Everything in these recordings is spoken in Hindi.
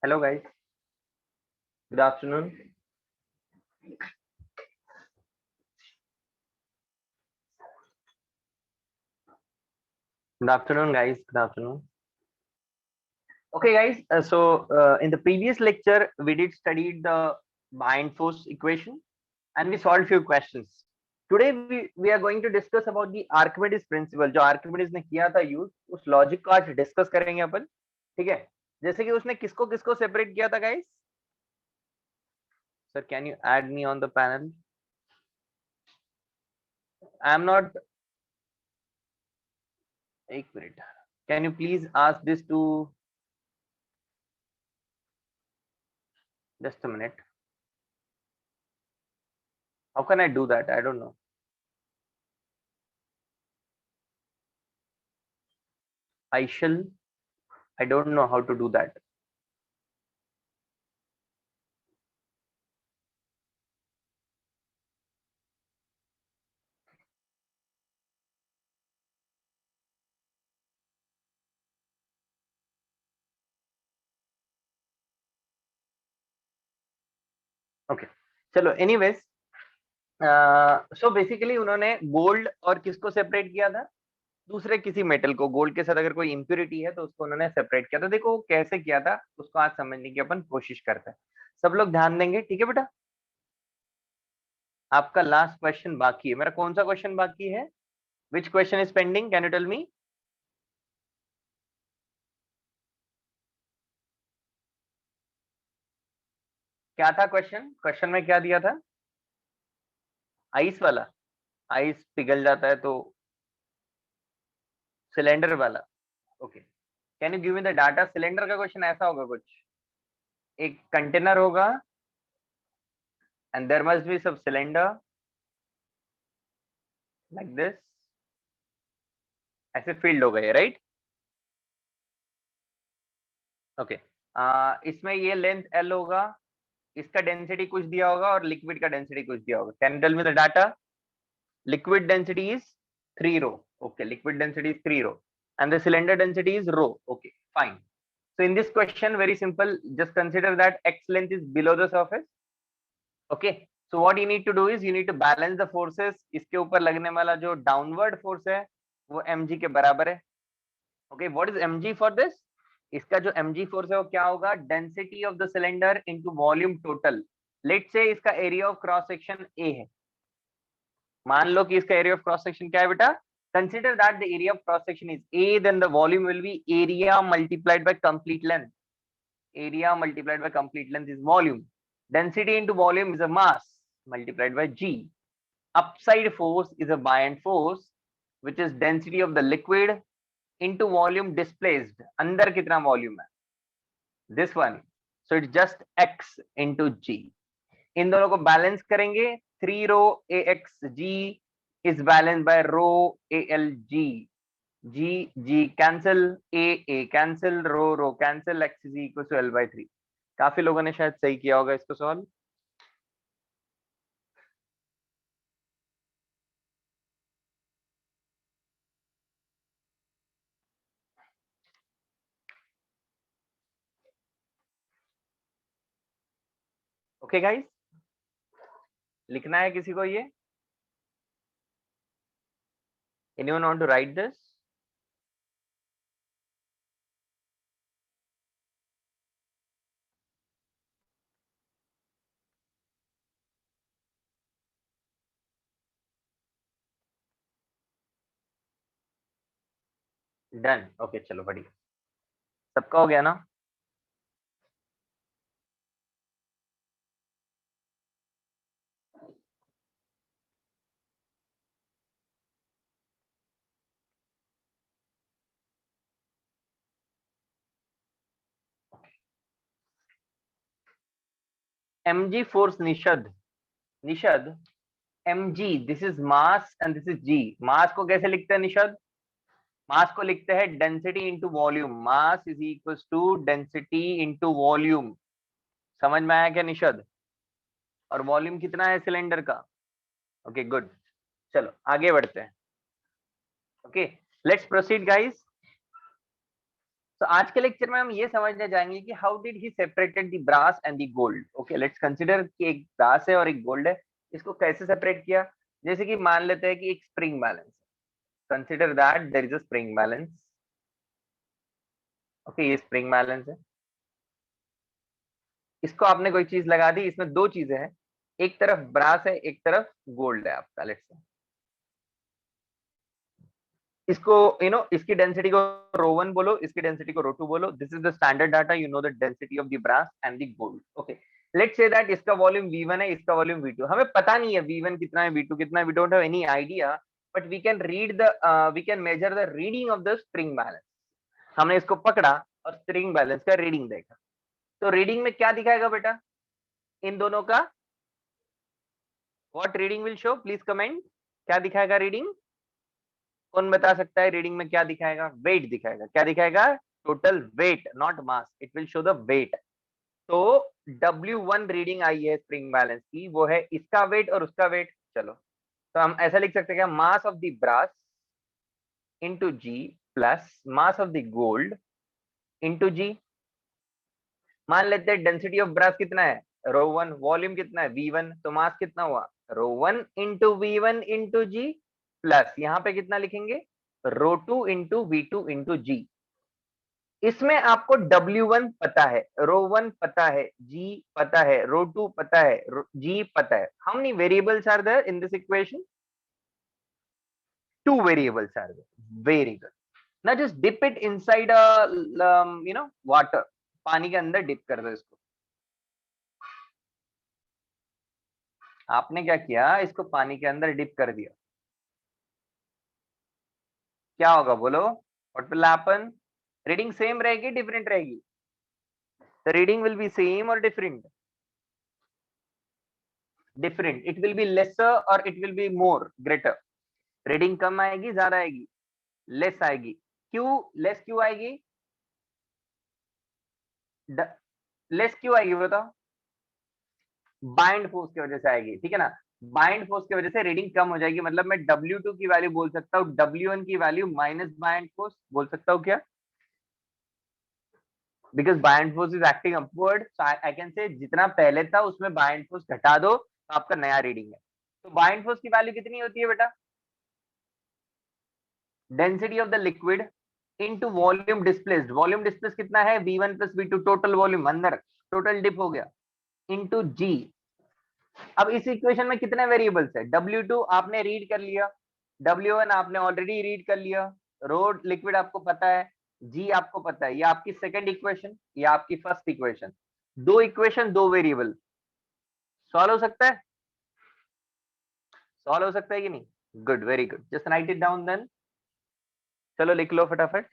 Hello guys, good afternoon. Good afternoon guys, good afternoon. Okay guys, in the previous lecture we did study the bind force equation and we solved few questions. Today we are going to discuss about the Archimedes principle जो Archimedes ने किया था यूज, उस लॉजिक को आज डिस्कस करेंगे अपन. ठीक है, जैसे कि उसने किसको किसको सेपरेट किया था guys. Sir can you add me on the panel. I am not. एक minute, can you please ask this to. Just a minute. How can I do that? I don't know. I don't know how to do that. Okay. चलो एनीवेज, सो बेसिकली उन्होंने गोल्ड और किसको सेपरेट किया था. दूसरे किसी मेटल को. गोल्ड के साथ अगर कोई इंप्योरिटी है तो उसको उन्होंने सेपरेट किया था. देखो वो कैसे किया था उसको आज समझने की अपन कोशिश करते हैं. सब लोग ध्यान देंगे, ठीक है बेटा. आपका लास्ट क्वेश्चन बाकी है. मेरा कौन सा क्वेश्चन बाकी है? Which question is pending? Can you tell me. क्या था क्वेश्चन? क्वेश्चन में क्या दिया था? आइस वाला. आइस पिघल जाता है तो सिलेंडर वाला. Okay, can you give me the data. Cylinder का क्वेश्चन ऐसा होगा कुछ. एक कंटेनर होगा एंड देयर मस्ट बी सब सिलेंडर लाइक दिस. ऐसे फील्ड हो गए, राइट. ओके, इसमें ये लेंथ एल होगा, इसका डेंसिटी कुछ दिया होगा और लिक्विड का डेंसिटी कुछ दिया होगा. Can tell me the data. Liquid density is 3 rho. Okay, liquid density is 3 rho and the cylinder density is rho. Okay, fine. So in this question, very simple, just consider that x length is below the surface. Okay, so what you need to do is you need to balance the forces. इसके ऊपर लगने वाला जो डाउनवर्ड फोर्स है वो mg के बराबर है. Okay, what is mg for this? इसका जो mg फोर्स है वो क्या होगा? Density of the cylinder into volume total. Let's say इसका area of cross section a है. मान लो कि इसका एरिया ऑफ क्रॉस सेक्शन क्या है बेटा. Consider that the area of cross section is A, then the volume will be area multiplied by complete length. Area multiplied by complete length is volume. Density into volume is a mass multiplied by G. Upside force is a buoyant force, which is density of the liquid into volume displaced. अंदर कितना volume है? This one. So it's just X into G. इन दोनों को बैलेंस करेंगे. 3 रो AXG is balanced by rho ALG. G G cancel, A cancel, rho cancel, X is equal to L by 3. काफी लोगों ने शायद सही किया होगा इसको सॉल्व. ओके गाइस, लिखना है किसी को ये. Anyone want to write this? Done. Okay चलो बढ़िया. सबका हो गया ना. mg force Nishad. Nishad mg, this is mass and this is g. Mass को कैसे लिखते हैं निषद? मास को लिखते हैं density into volume. Mass is equal to density into volume. समझ में आया क्या निषद? और वॉल्यूम कितना है सिलेंडर का? Okay good. चलो आगे बढ़ते हैं. Okay, let's proceed guys. तो आज के लेक्चर में हम ये समझने जाएंगे कि how did he separated the brass and the gold. Okay, let's consider कि एक ब्रास है और एक गोल्ड है, इसको कैसे सेपरेट किया। जैसे कि मान लेते हैं कि एक spring balance, consider that there is a spring balance. Okay, ये स्प्रिंग बैलेंस है, इसको आपने कोई चीज लगा दी, इसमें दो चीजें हैं, एक तरफ ब्रास है एक तरफ गोल्ड है आपका। लेट्स से इसको इसकी डेंसिटी को रो 1 बोलो, इसकी डेंसिटी को रो 2 बोलो। This is the standard data, you know the density of the brass and the gold. Okay, let's say that इसका वॉल्यूम V1 है, इसका वॉल्यूम V2। हमें पता नहीं है V1 कितना है V2 कितना है, we don't have any idea, but we can measure the reading of the spring balance. हमने इसको पकड़ा और स्प्रिंग बैलेंस का रीडिंग देखा, तो रीडिंग में क्या दिखाएगा बेटा इन दोनों का? What reading will show, please comment. क्या दिखाएगा रीडिंग? कौन बता सकता है रीडिंग में क्या दिखाएगा? वेट दिखाएगा। क्या दिखाएगा? Total weight, not mass, it will show the weight. तो W1 रीडिंग आई है स्प्रिंग बैलेंस की, वो है इसका वेट और उसका वेट। चलो, तो हम ऐसा लिख सकते हैं, mass of the brass into g plus mass of the gold into g. मान लेते हैं डेंसिटी ऑफ ब्रास कितना है? रो 1। वॉल्यूम कितना है? V1। तो मास कितना हुआ? रो 1 into V1 into g plus यहाँ पे कितना लिखेंगे? रो 2 इंटू V2 इंटू जी। इसमें आपको W1 पता है, रो 1 पता है, G पता है, रो 2 पता है, G पता है। How many variables are there in this equation? 2 variables are there. Very good. ना just dip it inside water, पानी के अंदर डिप कर दो इसको। आपने क्या किया, इसको पानी के अंदर डिप कर दिया, क्या होगा बोलो? What will happen? Reading same रहेगी डिफरेंट रहेगी? The reading will be same और डिफरेंट? Different. It will be lesser और it will be more greater. Reading कम आएगी ज्यादा आएगी? लेस आएगी। क्यों लेस क्यों आएगी? लेस क्यों आएगी बताओ? बाइंड फोर्स की वजह से आएगी, ठीक है ना। बाइंड फोर्स की वजह से रीडिंग कम हो जाएगी, मतलब मैं W2 की वैल्यू बोल सकता हूँ W1 की वैल्यू माइनस बाइंड फोर्स बोल सकता हूँ क्या? Because bind force is acting upward, so I can से जितना पहले था उसमें बाइंड फोर्स घटा दो तो आपका नया रीडिंग है। तो बाइंड फोर्स की वैल्यू कितनी होती है बेटा? Density of the liquid into volume displaced. Volume displace कितना है? V1 plus V2, total volume अंदर, टोटल डिप हो गया, इनटू G। अब इस इक्वेशन में कितने वेरिएबल्स है? W2 आपने रीड कर लिया, W1 आपने ऑलरेडी रीड कर लिया, रो लिक्विड आपको पता है, G आपको पता है। ये आपकी सेकंड इक्वेशन, ये आपकी फर्स्ट इक्वेशन। दो इक्वेशन दो वेरिएबल, सॉल्व हो सकता है? सॉल्व हो सकता है कि नहीं? Good, very good, just write it down then. चलो लिख लो फटाफट।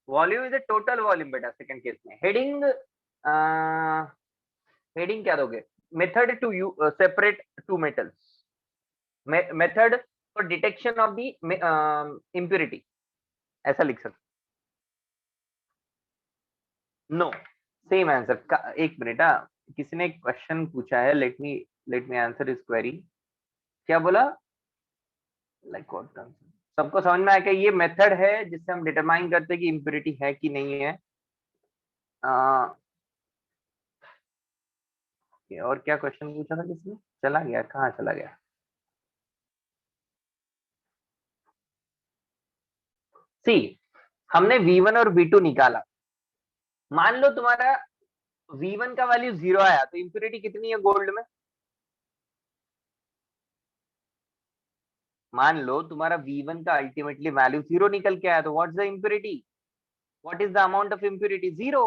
Volume is a total volume बेटा सेकंड केस में। हेडिंग हेडिंग क्या दोगे? Method to you separate two metals, method for detection of the impurity, ऐसा लिख सकते। No, same answer. एक मिनट, किसी ने एक क्वेश्चन पूछा है, लेट मी आंसर इस क्वेरी। क्या बोला? Like what? सबको समझ में आया कि ये मेथड है जिससे हम डिटरमाइन करते हैं कि इम्प्योरिटी है कि नहीं है। और क्या क्वेश्चन पूछा था किसने? चला गया, कहाँ चला गया? सी, हमने V1 और V2 निकाला। मान लो तुम्हारा V1 का वैल्यू 0 आया, तो इम्प्योरिटी कितनी है गोल्ड में? मान लो तुम्हारा V1 का अल्टीमेटली वैल्यू 0 निकल के आया, तो what's the impurity? What is the amount of impurity? 0।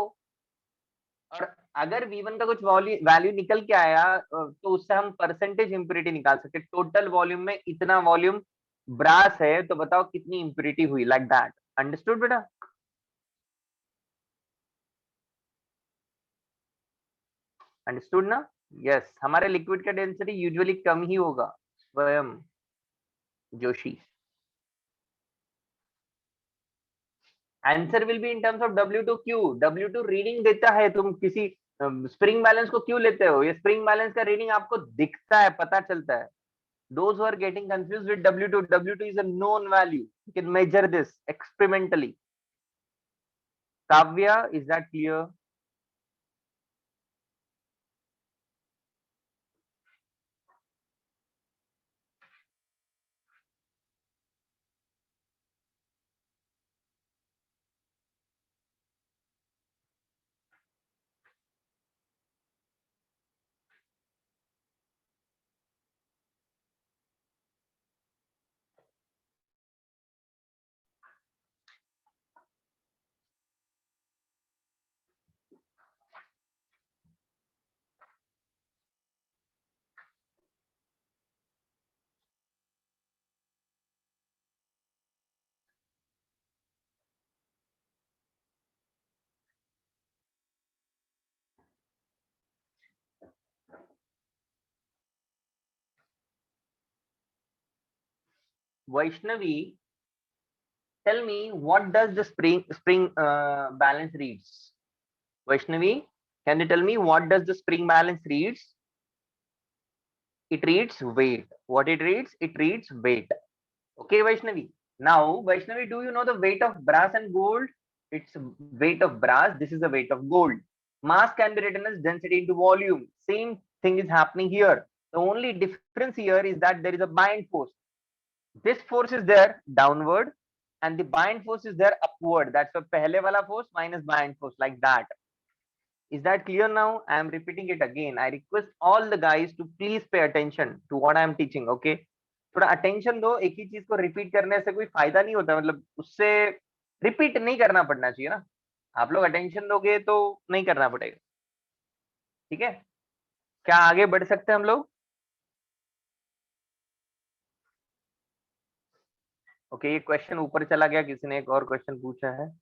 और अगर V1 का कुछ वैल्यू निकल के आया तो उससे हम परसेंटेज इम्प्योरिटी निकाल सकते हैं। टोटल वॉल्यूम में इतना वॉल्यूम ब्रास है, तो बताओ कितनी इम्प्योरिटी हुई, लाइक दैट। अंडरस्टूड बेटा? अंडरस्टूड ना? यस, हमारे लिक्विड का डेंसिटी यूजुअली कम ही होगा। स्वयं Joshi. Answer will be in terms of W2 Q. W2 reading देता है, तुम किसी स्प्रिंग बैलेंस को क्यों लेते हो? ये स्प्रिंग बैलेंस का रीडिंग आपको दिखता है, पता चलता है। Those who are getting confused with W2, W2 is a known value. You can measure this experimentally. Kavya, is that clear? Vaishnavi, tell me what does the spring balance reads? Vaishnavi, can you tell me what does the spring balance reads? It reads weight. What it reads? It reads weight. Okay, Vaishnavi. Now, Vaishnavi, do you know the weight of brass and gold? It's weight of brass. This is the weight of gold. Mass can be written as density into volume. Same thing is happening here. The only difference here is that there is a bind force. This force is there downward and the bind force is there upward. That's the pehle wala force minus bind force, like that. Is that clear now? I am repeating it again. I request all the guys to please pay attention to what I am teaching. Okay, थोड़ा अटेंशन दो। एक ही चीज को रिपीट करने से कोई फायदा नहीं होता, मतलब उससे रिपीट नहीं करना पड़ना चाहिए ना। आप लोग अटेंशन दोगे तो नहीं करना पड़ेगा। ठीक है, क्या आगे बढ़ सकते हैं हम लोग? ओके, ये क्वेश्चन ऊपर चला गया, किसी ने एक और क्वेश्चन पूछा है।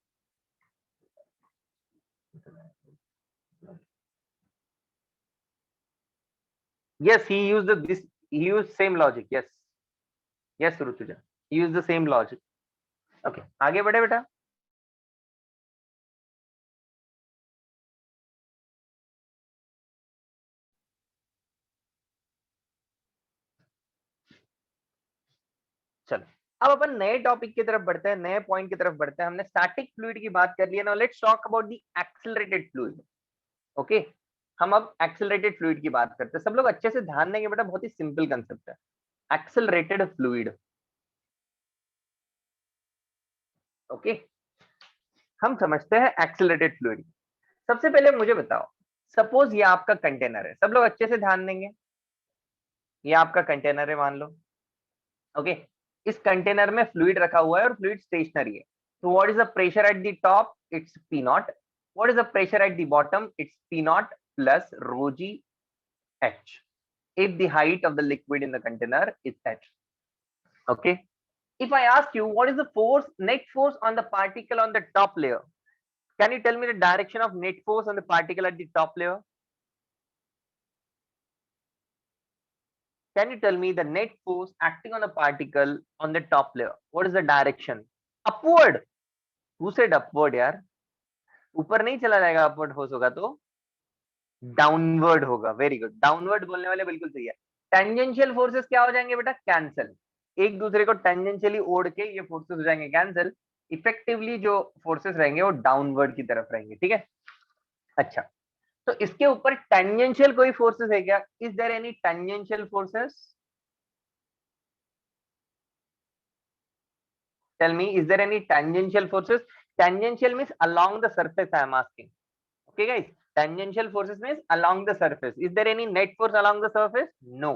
Yes, he used this. He used same logic. Yes, yes, Rutuja. He used the same logic. Okay, आगे बढ़े बेटा। चलो, अब अपन नए टॉपिक की तरफ बढ़ते हैं, नए पॉइंट की तरफ बढ़ते हैं। हमने स्टैटिक फ्लूइड की बात कर ली है। Now let's talk about the accelerated fluid. Okay, हम अब एक्सेलरेटेड फ्लूइड की बात करते हैं। सब लोग अच्छे से ध्यान देंगे बेटा, बहुत ही सिंपल कंसेप्ट है एक्सेलरेटेड फ्लूइड। ओके, हम समझते हैं एक्सेलरेटेड फ्लूइड। सबसे पहले मुझे बताओ, सपोज ये आपका कंटेनर है। सब लोग अच्छे से ध्यान देंगे, ये आपका कंटेनर है मान लो। ओके, इस कंटेनर में फ्लूइड रखा हुआ है और फ्लूइड स्टेशनरी है। तो what is the pressure at the top? It's P not. What is the pressure at the bottom? It's P not plus rho ji H if the height of the liquid in the container is h. Okay, if I ask you what is the force, net force on the particle on the top layer, can you tell me the direction of net force on the particle at the top layer? Can you tell me the net force acting on the particle on the top layer? What is the direction? Upward. Who said upward यार? ऊपर नहीं चला जाएगा अपवर्ड फोर्स होगा तो डाउनवर्ड होगा। वेरी गुड, डाउनवर्ड बोलने वाले बिल्कुल सही है। टेंजेंशियल फोर्सेस क्या हो जाएंगे बेटा? कैंसल। एक दूसरे को टेंजेंशियली ओढ़ के ये फोर्सेस हो जाएंगे कैंसल। इफेक्टिवली जो फोर्सेस रहेंगे वो डाउनवर्ड की तरफ रहेंगे। ठीक है, अच्छा, तो इसके ऊपर टेंजेंशियल कोई फोर्सेस है क्या? Is there any tangential forces? Tell me, is there any tangential forces? Tangential means along the surface I am asking. Okay guys, tangential forces means along the surface. Is there any net force along the surface? No.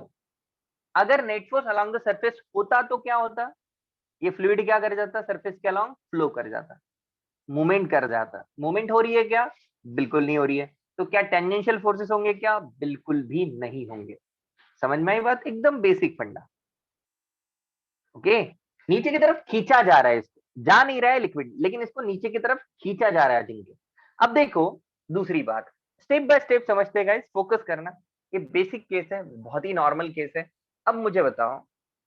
अगर net force along the surface होता तो क्या होता? ये फ्लूइड क्या कर जाता? सरफेस के अलोंग फ्लो कर जाता, मूवमेंट कर जाता। मूवमेंट हो रही है क्या? बिल्कुल नहीं हो रही है। तो क्या टेंजेंशियल फोर्सेस होंगे क्या? बिल्कुल भी नहीं होंगे। समझ में आई बात? एकदम बेसिक फंडा। ओके, नीचे की तरफ खींचा जा रहा है, इसको जा नहीं रहा है लिक्विड, लेकिन इसको नीचे की तरफ खींचा जा रहा है जिनके। अब देखो दूसरी बात, स्टेप बाय स्टेप समझते हैं गाइस, फोकस करना। ये बेसिक केस है, बहुत ही नॉर्मल केस है। अब मुझे बताओ,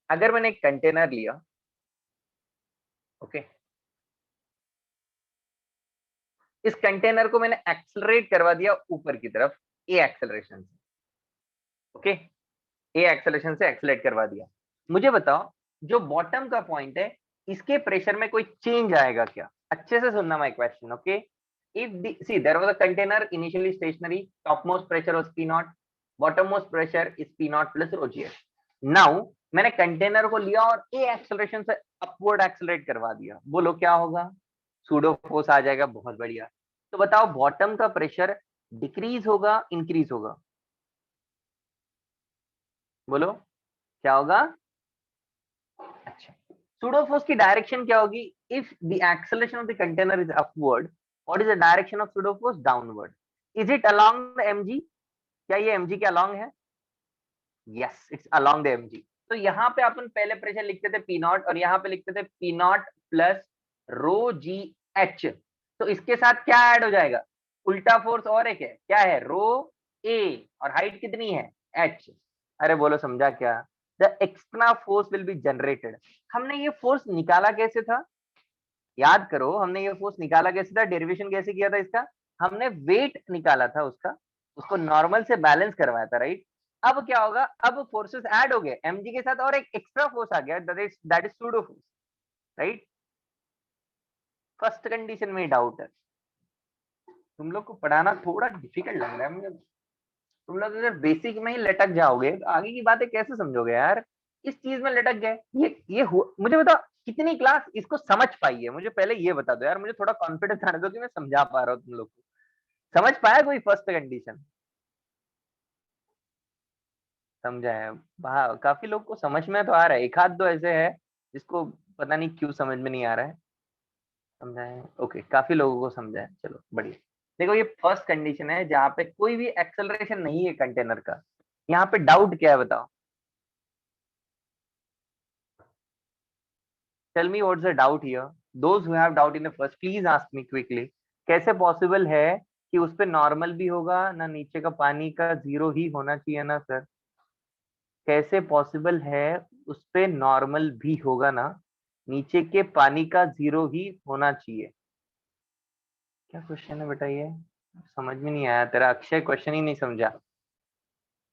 अगर मैंने एक कंटेनर लिया, ओके, इस कंटेनर को मैंने एक्सेलरेट करवा दिया ऊपर की तरफ ए एक्सेलरेशन से, ओके, ए एक्सेलरेशन से एक्सेलरेट करवा दिया। मुझे बताओ जो बॉटम का पॉइंट है इसके प्रेशर में कोई चेंज आएगा क्या? अच्छे से सुनना my question, okay. if see there was a container initially stationary, topmost pressure was P naught, bottommost pressure is P naught plus rho g s. now मैंने कंटेनर को लिया और ए एक्सेलरेशन से अपवर्ड एक्सेलरेट करवा दिया, बोलो क्या होगा? सूडो फोर्स आ जाएगा, बहुत बढ़िया। तो बताओ बॉटम का प्रेशर डिक्रीज होगा इंक्रीज होगा? बोलो क्या होगा? अच्छा, सूडो फोर्स की डायरेक्शन क्या होगी? If the acceleration of the container is upward, what is the direction of pseudo force? Downward. Is it along the mg? क्या ये mg के अलोंग है? Yes, it's along the mg। तो यहाँ पे अपन पहले प्रेशर लिखते थे P नॉट और यहाँ पे लिखते थे P not plus rho ji H. तो इसके साथ क्या ऐड हो जाएगा? उल्टा फोर्स और एक है, क्या है? रो ए, और हाइट कितनी है? एच। अरे बोलो समझा क्या? The extra force will be generated. हमने ये फोर्स निकाला कैसे था? याद करो, हमने ये फोर्स निकाला कैसे था? डेरिवेशन कैसे किया था इसका? हमने वेट निकाला था उसका, उसको नॉर्मल से बैलेंस करवाया था, राइट? अब क्या होगा? अब फोर्सेस ऐड हो गए mg के साथ और एक एक्स्ट्रा फोर्स आ गया, that is pseudo force, right? First condition में डाउट है। तुम लोग को पढ़ाना थोड़ा डिफिकल्ट लग रहा है मुझे। तुम लोग अगर बेसिक में ही लटक जाओगे तो आगे की बातें कैसे समझोगे यार? इस चीज में लटक गए, ये मुझे बताओ कितनी क्लास इसको समझ पाई है? मुझे पहले ये बता दो यार, मुझे थोड़ा कॉन्फिडेंस आने दो कि मैं समझा पा रहा हूँ तुम लोग को। समझ पाया कोई फर्स्ट कंडीशन? समझा है? हाँ, काफी लोग को समझ में तो आ रहा है, एक आध दो ऐसे है जिसको पता नहीं क्यों समझ में नहीं आ रहा है। समझा है? ओके, काफी लोगों को समझा है, चलो बढ़िया। देखो ये फर्स्ट कंडीशन है जहाँ पे कोई भी एक्सेलरेशन नहीं है कंटेनर का। यहाँ पे डाउट क्या है बताओ? Tell me what's the doubt here. Those who have doubt in the first please ask me quickly. कैसे पॉसिबल है कि उस पे नॉर्मल भी होगा ना, नीचे का पानी का जीरो ही होना चाहिए ना सर? कैसे पॉसिबल है उस पे नॉर्मल भी होगा ना, नीचे के पानी का जीरो ही होना चाहिए? क्या क्वेश्चन है बेटा ये? समझ में नहीं आया, तेरा अक्षय क्वेश्चन ही नहीं समझा।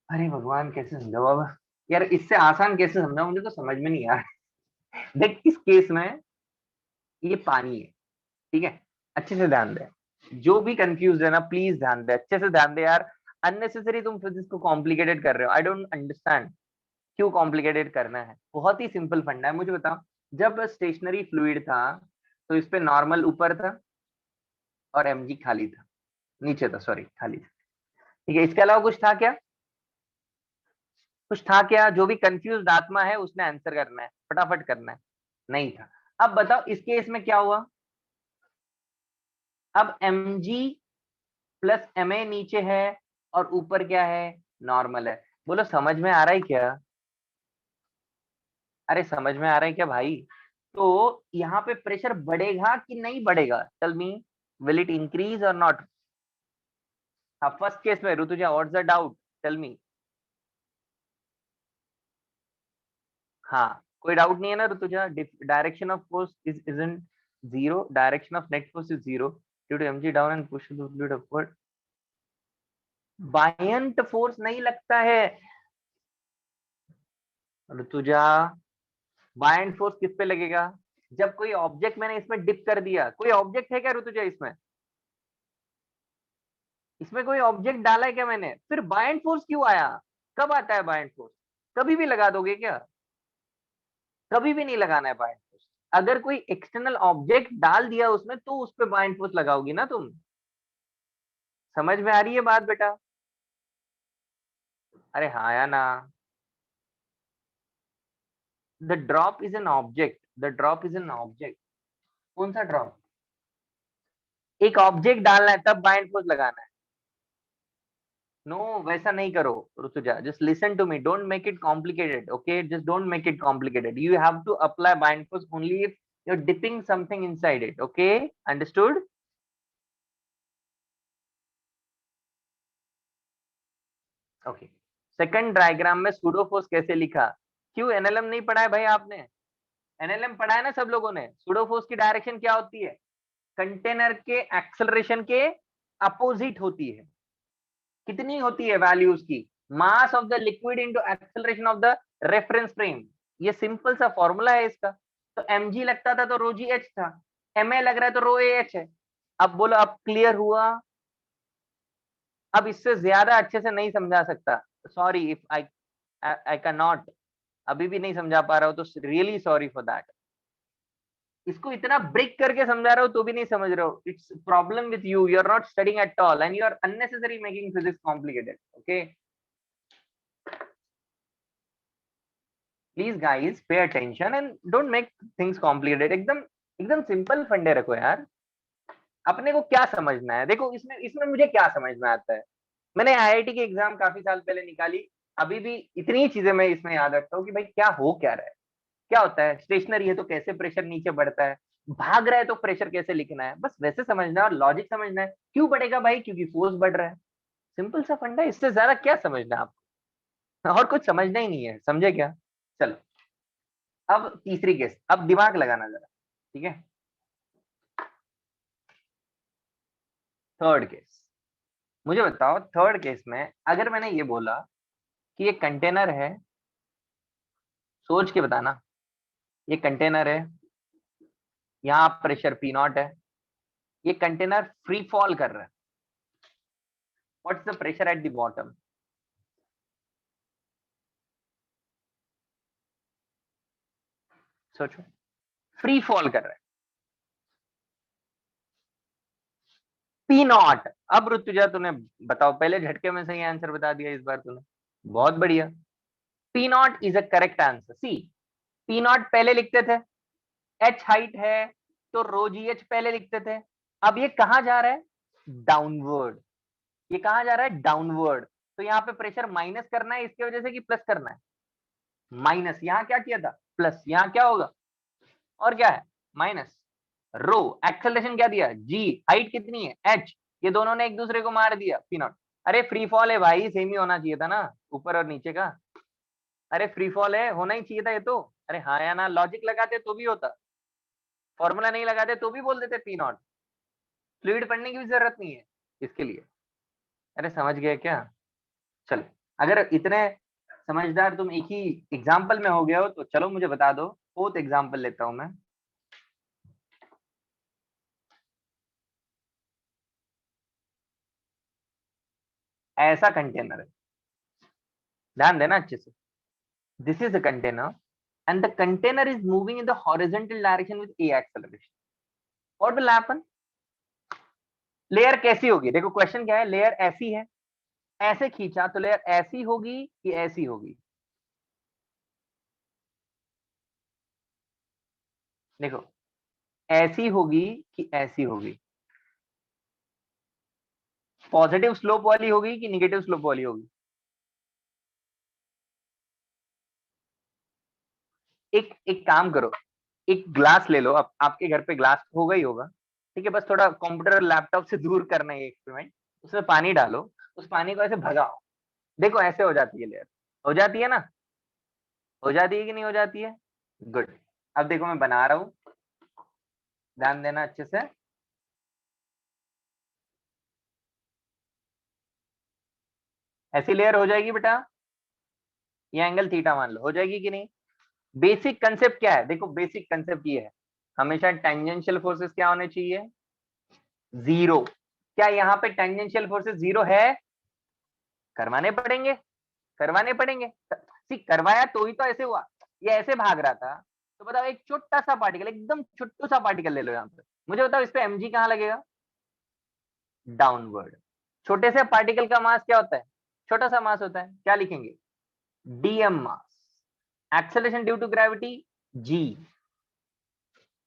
अरे भगवान, कैसे समझाओ अब यार? इससे आसान कैसे समझाओ? मुझे तो समझ में नहीं आ रहा। देख इस केस में ये पानी है, ठीक है? अच्छे से ध्यान दे, जो भी कंफ्यूज है ना प्लीज ध्यान दे, अच्छे से ध्यान दे यार। अननेसेसरी तुम फिजिक्स को कॉम्प्लिकेटेड कर रहे हो, आई डोंट अंडरस्टैंड क्यों कॉम्प्लिकेटेड करना है। बहुत ही सिंपल फंडा है। मुझे बताओ, जब स्टेशनरी फ्लूइड था तो इस पे नॉर्मल ऊपर था और mg खाली था, नीचे था, सॉरी खाली था, ठीक है? इसके अलावा कुछ था क्या? कुछ था क्या? जो भी कंफ्यूज आत्मा है उसने आंसर करना है, फटाफट करना है। नहीं था। अब बताओ इस केस में क्या हुआ? अब mg प्लस ma नीचे है और ऊपर क्या है? नॉर्मल है। बोलो समझ में आ रहा है क्या? अरे समझ में आ रहा है क्या भाई? तो यहाँ पे प्रेशर बढ़ेगा कि नहीं बढ़ेगा? Tell me, will it increase or not? हाँ, फर्स्ट केस में ऋतुजा what's the doubt? Tell me. हाँ, कोई डाउट नहीं है ना ऋतुजा? Direction of force isn't zero, direction of net force is zero due to mg down and push the fluid upward. Buoyant force नहीं लगता है ऋतुजा। बायंट फोर्स किस पे लगेगा? जब कोई ऑब्जेक्ट मैंने इसमें डिप कर दिया। कोई ऑब्जेक्ट है क्या ऋतुजा इसमें? इसमें कोई ऑब्जेक्ट डाला है क्या मैंने? फिर बायंट फोर्स क्यों आया? कब आता है बायंट फोर्स? कभी भी लगा दोगे क्या? कभी भी नहीं लगाना है बायंट फोर्स। अगर कोई एक्सटर्नल ऑब्जेक्ट डाल दिया उसमें तो उस पर बायंट फोर्स लगाओगी ना तुम। समझ में आ रही है बात बेटा? अरे हाँ या ना? The drop is an object, the drop is an object. कौन सा ड्रॉप? एक ऑब्जेक्ट डालना है तब बाइंड फोर्स लगाना है। नो, वैसा नहीं करो ऋतुजा, just listen to me, don't make it complicated, okay? Just don't make it complicated, you have to apply buoyant force only if you're dipping something inside it, okay? Understood? okay, second diagram में सूडो फोर्स कैसे लिखा? क्यों एनएलएम नहीं पढ़ा है भाई आपने? एनएलएम पढ़ा है ना सब लोगों ने? सूडो फोर्स की डायरेक्शन क्या होती है? कंटेनर के एक्सेलरेशन के अपोजिट होती है। कितनी होती है वैल्यूज की? मास of the liquid into acceleration of the reference frame. ये सिंपल सा फॉर्मूला है इसका। तो mg लगता था तो रो जी एच था, ma लग रहा है तो रो ए एच है। अब बोलो, अब क्लियर हुआ? अब इससे ज्यादा अच्छे से नहीं समझा सकता, sorry if I can not, अभी भी नहीं समझा पा रहा हूं तो रियली सॉरी फॉर दैट। इसको इतना ब्रेक करके समझा रहा हूं तो भी नहीं समझ रहे हो। It's problem with you, you are not studying at all and you are unnecessary making physics complicated. Okay, please guys pay attention and don't make things complicated. एकदम एकदम सिंपल फंडे रखो यार। अपने को क्या समझना है? देखो, इसमें इसमें मुझे क्या समझ में आता है, मैंने आईआईटी की एग्जाम काफी साल पहले निकाली, अभी भी इतनी चीजें मैं इसमें याद रखता हूँ कि भाई क्या हो क्या रहा है। क्या होता है, स्टेशनरी है तो कैसे प्रेशर नीचे बढ़ता है, भाग रहा है तो प्रेशर कैसे लिखना है, बस वैसे समझना है और लॉजिक समझना है। क्यों बढ़ेगा भाई? क्योंकि फोर्स बढ़ रहा है। सिंपल सा फंडा, इससे ज्यादा क्या समझना है आपको? और कुछ समझना ही नहीं है, समझे क्या? चलो, अब तीसरी केस, अब दिमाग लगाना जरा, ठीक है। थर्ड केस, मुझे बताओ, थर्ड केस में अगर मैंने ये बोला कि ये कंटेनर है, सोच के बताना, ये कंटेनर है, यहाँ प्रेशर पी नॉट है, ये कंटेनर फ्री फॉल कर रहा है, what's the pressure at the bottom? सोचो, फ्री फॉल कर रहा है, पी नॉट। अब ऋतुजा तूने बताओ, पहले झटके में सही आंसर बता दिया इस बार तूने, बहुत बढ़िया। P naught is a correct answer. See, p naught पहले लिखते थे, एच हाइट है तो रो जी एच पहले लिखते थे। अब ये कहां जा रहा है? डाउनवर्ड। ये कहां जा रहा है? डाउनवर्ड। तो यहाँ पे प्रेशर माइनस करना है इसकी वजह से कि प्लस करना है? माइनस। यहाँ क्या किया था? प्लस। यहाँ क्या होगा? और क्या है? माइनस। रो एक्सेलरेशन क्या दिया? जी। हाइट कितनी है? एच। ये दोनों ने एक दूसरे को मार दिया, पी नॉट। अरे फ्री फॉल है भाई, सेम ही होना चाहिए था ना, ऊपर और नीचे का। अरे फ्री फॉल है, होना ही चाहिए था ये तो। अरे हाँ या ना, लॉजिक लगाते तो भी होता, फॉर्मूला नहीं लगाते तो भी बोल देते पी नॉट। फ्लूइड पढ़ने की भी जरूरत नहीं है इसके लिए। अरे समझ गए क्या? चलो, अगर इतने समझदार तुम एक ही एग्जाम्पल में हो गए हो तो चलो मुझे बता दो, फोर्थ एग्जाम्पल लेता हूं मैं। ऐसा कंटेनर है, ध्यान देना अच्छे से। This is a container and the container is moving in the horizontal direction with a acceleration. What will happen? Layer कैसी होगी? देखो क्वेश्चन क्या है, लेयर ऐसी है, ऐसे खींचा तो लेयर ऐसी होगी कि ऐसी होगी? देखो, ऐसी होगी कि ऐसी होगी? पॉजिटिव स्लोप वाली होगी कि निगेटिव स्लोप वाली होगी? एक एक काम करो, एक ग्लास ले लो, आपके घर पे ग्लास होगा ही होगा, ठीक है, बस थोड़ा कंप्यूटर लैपटॉप से दूर करना है एक्सपेरिमेंट। उसमें पानी डालो, उस पानी को ऐसे भगाओ, देखो ऐसे हो जाती है लेयर। हो जाती है ना? हो जाती है कि नहीं हो जाती है? गुड। अब देखो मैं बना रहा हूं, ध्यान देना अच्छे से। ऐसी लेयर हो जाएगी बेटा, ये एंगल थीटा मान लो, हो जाएगी कि नहीं? बेसिक कंसेप्ट क्या है? देखो बेसिक कंसेप्ट ये है, हमेशा टेंजेंशियल फोर्सेस क्या होने चाहिए? जीरो। क्या यहाँ पे टेंजेंशियल फोर्सेस जीरो है? करवाने पड़ेंगे, करवाने पड़ेंगे। सी, करवाया तो ही तो ऐसे हुआ। ये ऐसे भाग रहा था, तो बताओ एक छोटा सा पार्टिकल, एकदम छोटू सा पार्टिकल ले लो यहाँ पे, मुझे बताओ इस पे एमजी कहाँ लगेगा? डाउनवर्ड। छोटे से पार्टिकल का मास क्या होता है? छोटा सा मास होता है, क्या लिखेंगे? Dm mass. Acceleration due to gravity, g.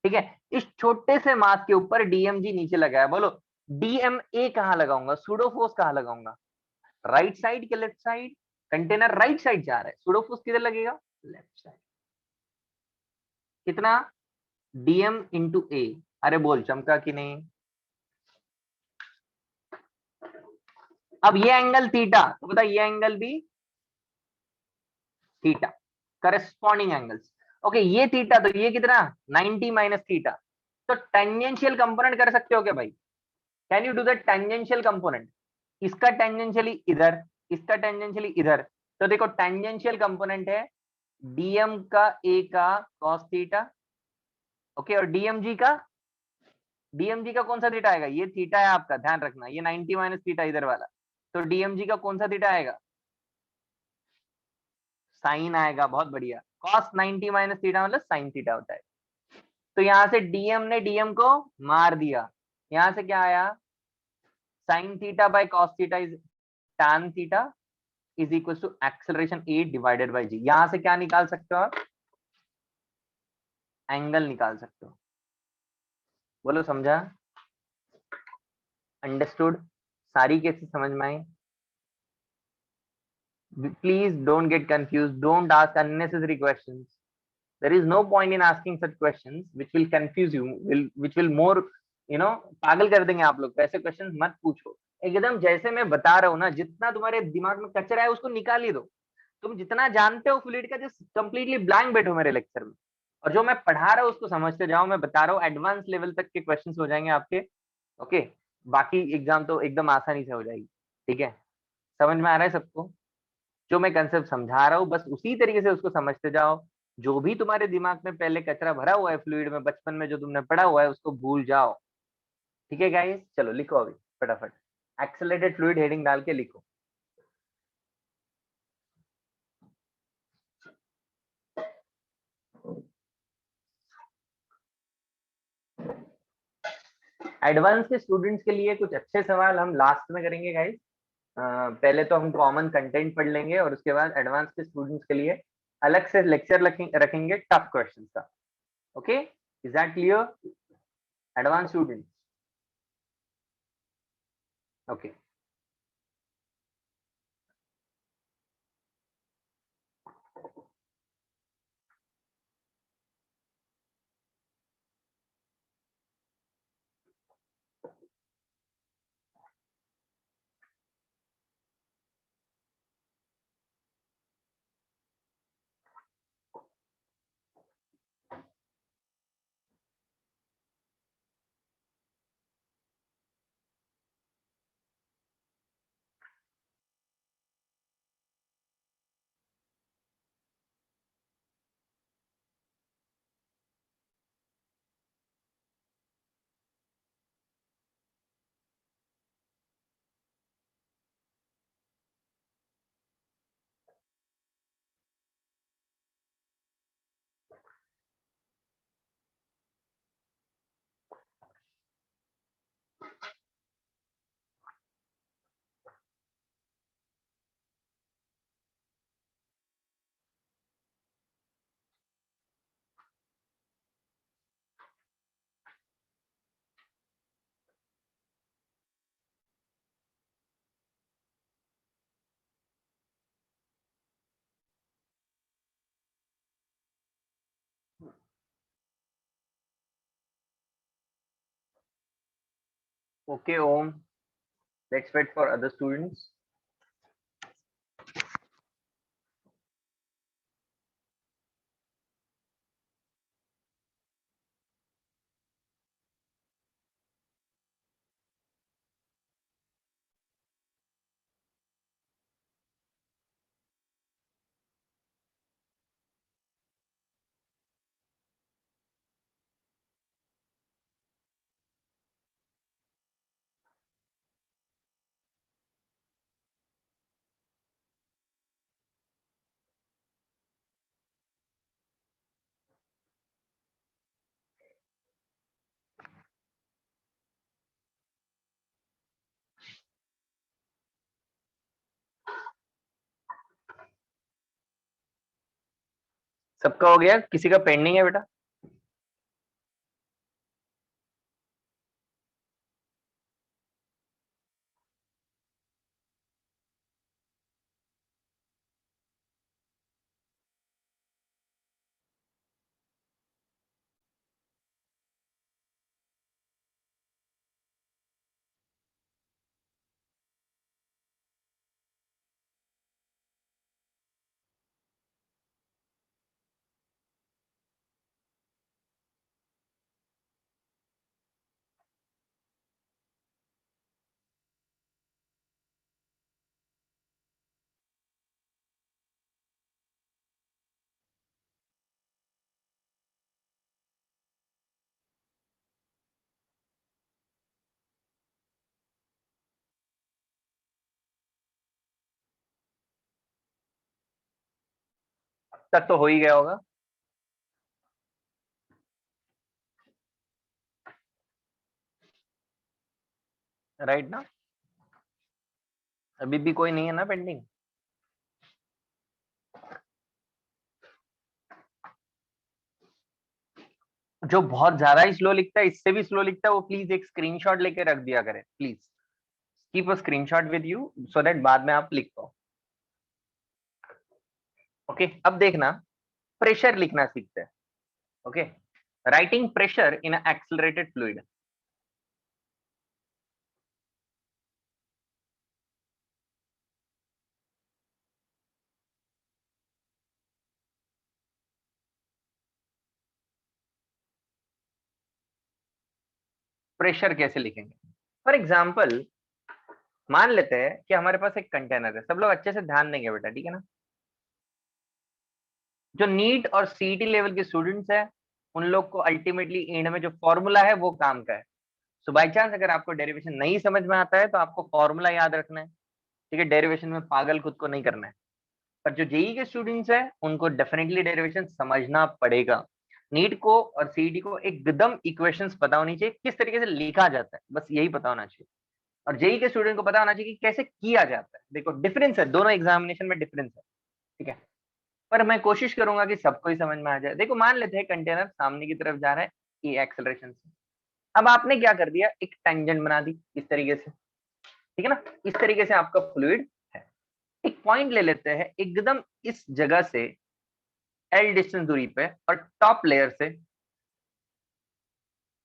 ठीक है, इस छोटे से मास के ऊपर डीएमजी नीचे लगा है, बोलो डीएमए कहां लगाऊंगा? सूडो फोर्स कहां लगाऊंगा? राइट साइड के left side? Container right side जा रहा है, सूडो फोर्स किधर लगेगा? Left side. कितना? डीएम इंटू ए। अरे बोल चमका कि नहीं? अब ये एंगल थीटा, तो बता ये एंगल भी थीटा, करस्पॉन्डिंग एंगल्स। ओके, ये थीटा, तो ये कितना? 90 माइनस थीटा, तो टेंजेंशियल कंपोनेंट कर सकते हो क्या भाई? Can you do the tangential component? इसका टेंजेंशियली इधर, इसका टेंजेंशियली इधर। तो देखो टेंजेंशियल कंपोनेंट है डीएम का ए का कॉस थीटा, ओके, और डीएमजी का कौन सा थीटा आएगा? ये थीटा है आपका, ध्यान रखना, ये 90 माइनस थीटा इधर वाला। तो डीएमजी का कौन सा थीटा आएगा? साइन आएगा, बहुत बढ़िया। कॉस 90 माइनस थीटा मतलब साइन थीटा होता है। तो यहां से डीएम ने डीएम को मार दिया, यहां से क्या आया? Sine theta by cos theta is tan theta is equal to acceleration a divided by g. यहां से क्या निकाल सकते हो आप? एंगल निकाल सकते हो। बोलो समझा? अंडरस्टूड? सारी केसेस समझ में आई? Please don't get confuse, don't ask unnecessary questions. There is no point in asking such questions which will confuse you, which will more, you know, पागल कर देंगे आप लोग। वैसे क्वेश्चंस मत पूछो। एकदम जैसे मैं बता रहा हूँ ना, जितना तुम्हारे दिमाग में कचरा है उसको निकाल ही दो। तुम जितना जानते हो फ्लूइड का, जस्ट कंप्लीटली ब्लैंक बैठो मेरे लेक्चर में, और जो मैं पढ़ा रहा हूँ उसको समझते जाओ। मैं बता रहा हूँ एडवांस लेवल तक के क्वेश्चंस हो जाएंगे आपके, ओके। बाकी एग्जाम तो एकदम आसानी से हो जाएगी, ठीक है? समझ में आ रहा है सबको? जो मैं कंसेप्ट समझा रहा हूँ बस उसी तरीके से उसको समझते जाओ। जो भी तुम्हारे दिमाग में पहले कचरा भरा हुआ है फ्लूइड में, बचपन में जो तुमने पढ़ा हुआ है, उसको भूल जाओ। ठीक है गाइस? चलो लिखो अभी फटाफट, एक्सेलरेटेड फ्लूइड हेडिंग डाल के लिखो। एडवांस के स्टूडेंट्स के लिए कुछ अच्छे सवाल हम लास्ट में करेंगे गाइस। पहले तो हम कॉमन कंटेंट पढ़ लेंगे और उसके बाद एडवांस के स्टूडेंट्स के लिए अलग से लेक्चर रखेंगे टफ क्वेश्चन का। Okay, is that clear advance students? Okay, okay Om, let's wait for other students. सबका हो गया? किसी का पेंडिंग है बेटा? तक तो हो ही गया होगा। राइट ना, अभी भी कोई नहीं है ना पेंडिंग? जो बहुत ज्यादा ही स्लो लिखता है, इससे भी स्लो लिखता है, वो प्लीज एक स्क्रीनशॉट लेके रख दिया करे please. Keep a screenshot with you so that बाद में आप लिख पाओ। ओके, अब देखना, प्रेशर लिखना सीखते हैं। Okay, writing pressure in accelerated fluid. Pressure कैसे लिखेंगे? फॉर एग्जाम्पल, मान लेते हैं कि हमारे पास एक कंटेनर है। सब लोग अच्छे से ध्यान देंगे बेटा, ठीक है ना? जो नीट और सीईटी लेवल के स्टूडेंट्स हैं, उन लोग को अल्टीमेटली एंड में जो फॉर्मूला है वो काम का है। सो बाई चांस अगर आपको डेरिवेशन नहीं समझ में आता है तो आपको फॉर्मूला याद रखना है, ठीक है? डेरिवेशन में पागल खुद को नहीं करना है। पर जो जेई के स्टूडेंट्स हैं उनको डेफिनेटली डेरिवेशन समझना पड़ेगा। नीट को और सीईटी को एकदम इक्वेशंस पता होनी चाहिए, किस तरीके से लिखा जाता है, बस यही पता होना चाहिए। और जेई के स्टूडेंट को पता होना चाहिए कि कैसे किया जाता है। देखो डिफरेंस है, दोनों एग्जामिनेशन में डिफरेंस है, ठीक है? पर मैं कोशिश करूंगा कि सबको ही समझ में आ जाए। देखो मान लेते हैं कंटेनर सामने की तरफ जा रहा है ये एक्सेलरेशन से। अब आपने क्या कर दिया, एक टेंजेंट बना दी इस तरीके से, ठीक है ना? इस तरीके से आपका फ्लूइड है। एक पॉइंट ले लेते हैं एकदम इस जगह से एल डिस्टेंस दूरी पे, और टॉप लेयर से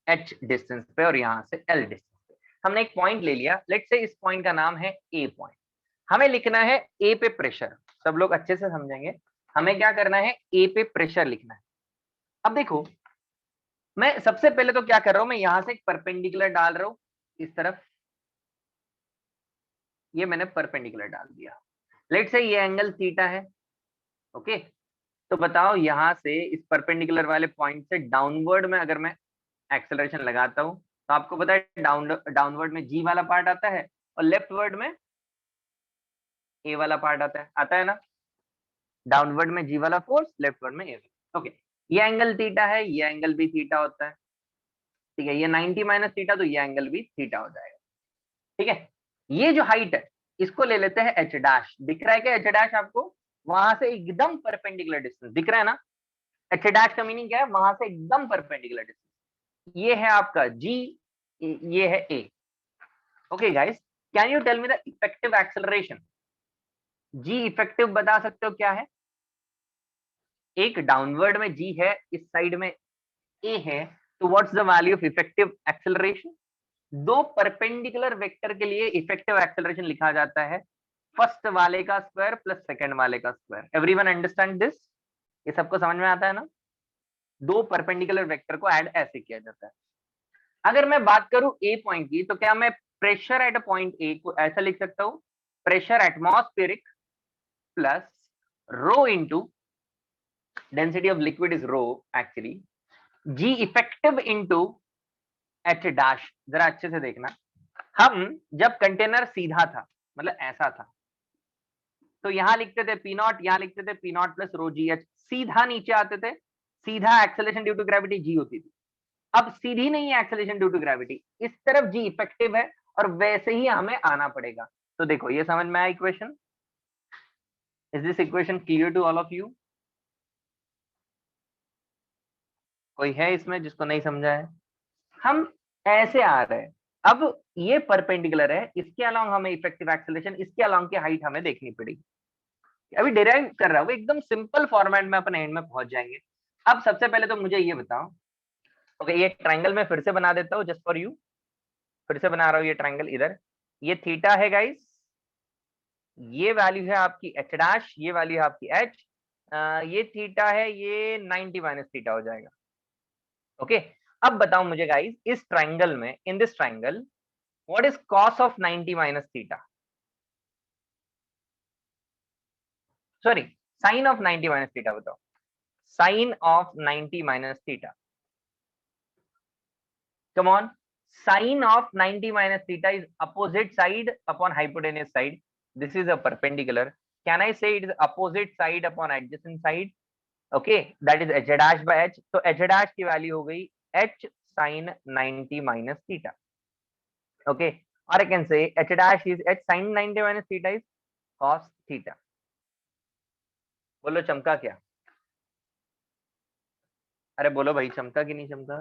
एच डिस्टेंस पे, और यहां से एल डिस्टेंस पे हमने एक पॉइंट ले लिया। लेट्स से इस पॉइंट का नाम है ए पॉइंट। हमें लिखना है ए पे प्रेशर। सब लोग अच्छे से समझेंगे, हमें क्या करना है, ए पे प्रेशर लिखना है। अब देखो, मैं सबसे पहले तो क्या कर रहा हूं, मैं यहां से एक परपेंडिकुलर डाल रहा हूं इस तरफ। ये मैंने परपेंडिकुलर डाल दिया। लेट्स से ये एंगल थीटा है। ओके, तो बताओ यहां से इस परपेंडिकुलर वाले पॉइंट से डाउनवर्ड में अगर मैं एक्सेलरेशन लगाता हूं, तो आपको पता है डाउनवर्ड में जी वाला पार्ट आता है और लेफ्टवर्ड में ए वाला पार्ट आता है ना? डाउनवर्ड में जी वाला फोर्स, लेफ्टवर्ड में ए। ओके, ये एंगल थीटा है, ये एंगल भी थीटा होता है, ठीक है? ये 90 माइनस थीटा, तो ये एंगल भी थीटा हो जाएगा, ठीक है? ये जो हाइट है इसको ले लेते हैं एच डैश। दिख रहा है क्या एच डैश आपको? वहां से एकदम परपेंडिकुलर डिस्टेंस दिख रहा है ना? एच डैश का मीनिंग क्या है? वहां से एकदम परपेंडिकुलर डिस्टेंस। ये है आपका जी, ये है a. Okay guys, can you tell me the effective acceleration? G effective बता सकते हो क्या है? एक डाउनवर्ड में जी है, इस साइड में ए है, तो what's the value of effective acceleration? दो परपेंडिकुलर वेक्टर के लिए इफेक्टिव एक्सेलरेशन लिखा जाता है फर्स्ट वाले का स्क्वायर प्लस सेकंड वाले का स्क्वायर। Everyone understand this? ये सबको समझ में आता है ना? दो परपेंडिकुलर वेक्टर को ऐड ऐसे किया जाता है। अगर मैं बात करूं ए पॉइंट की, तो क्या मैं pressure at a point a को ऐसा लिख सकता हूं, pressure atmospheric plus rho into density of liquid is rho actually, g effective into h dash. जरा अच्छे से देखना, हम जब कंटेनर सीधा था, मतलब ऐसा था, तो यहां लिखते थे पी नॉट, यहां लिखते थे P not plus rho ji H. सीधा नीचे आते थे, सीधा एक्सेलेरेशन ड्यू टू ग्रेविटी जी होती थी। अब सीधी नहीं है एक्सेलेरेशन ड्यू टू ग्रेविटी, इस तरफ जी इफेक्टिव है, और वैसे ही हमें आना पड़ेगा। तो देखो ये समझ में आया equation? Is this equation clear to all of you? कोई है इसमें जिसको नहीं समझा है? हम ऐसे आ रहे हैं, अब ये परपेंडिकुलर है, इसके अलावा हमें इफेक्टिव एक्सेलरेशन, इसके अलावा की हाइट हमें देखनी पड़ेगी। अभी डिराइव कर रहा हूँ, एकदम सिंपल फॉर्मेट में अपन एंड में पहुंच जाएंगे। अब सबसे पहले तो मुझे ये बताओ, ओके ये ट्रायंगल में फिर से बना देता हूँ जस्ट फॉर यू। फिर से बना रहा हूँ ये ट्रायंगल। इधर ये थीटा है गाइस, ये वैल्यू है आपकी एच डैश, ये वैल्यू है आपकी एच, ये थीटा है, ये 90 माइनस थीटा हो जाएगा। ओके, अब बताओ मुझे गाइस, इस ट्रायंगल में, in this triangle, what is cos of 90 minus theta? Sorry, sine of 90 minus theta बताओ। Sine of 90 minus theta, come on. Sine of 90 minus theta is opposite side upon hypotenuse side. This is a perpendicular. Can I say it is opposite side upon adjacent side? Okay, that is h dash by h. तो एच डैश की वैल्यू हो गई h sine 90 minus theta. Okay, और I can say h dash is h sine 90 minus theta is cos theta. बोलो चमका क्या? अरे बोलो भाई, चमका कि नहीं चमका?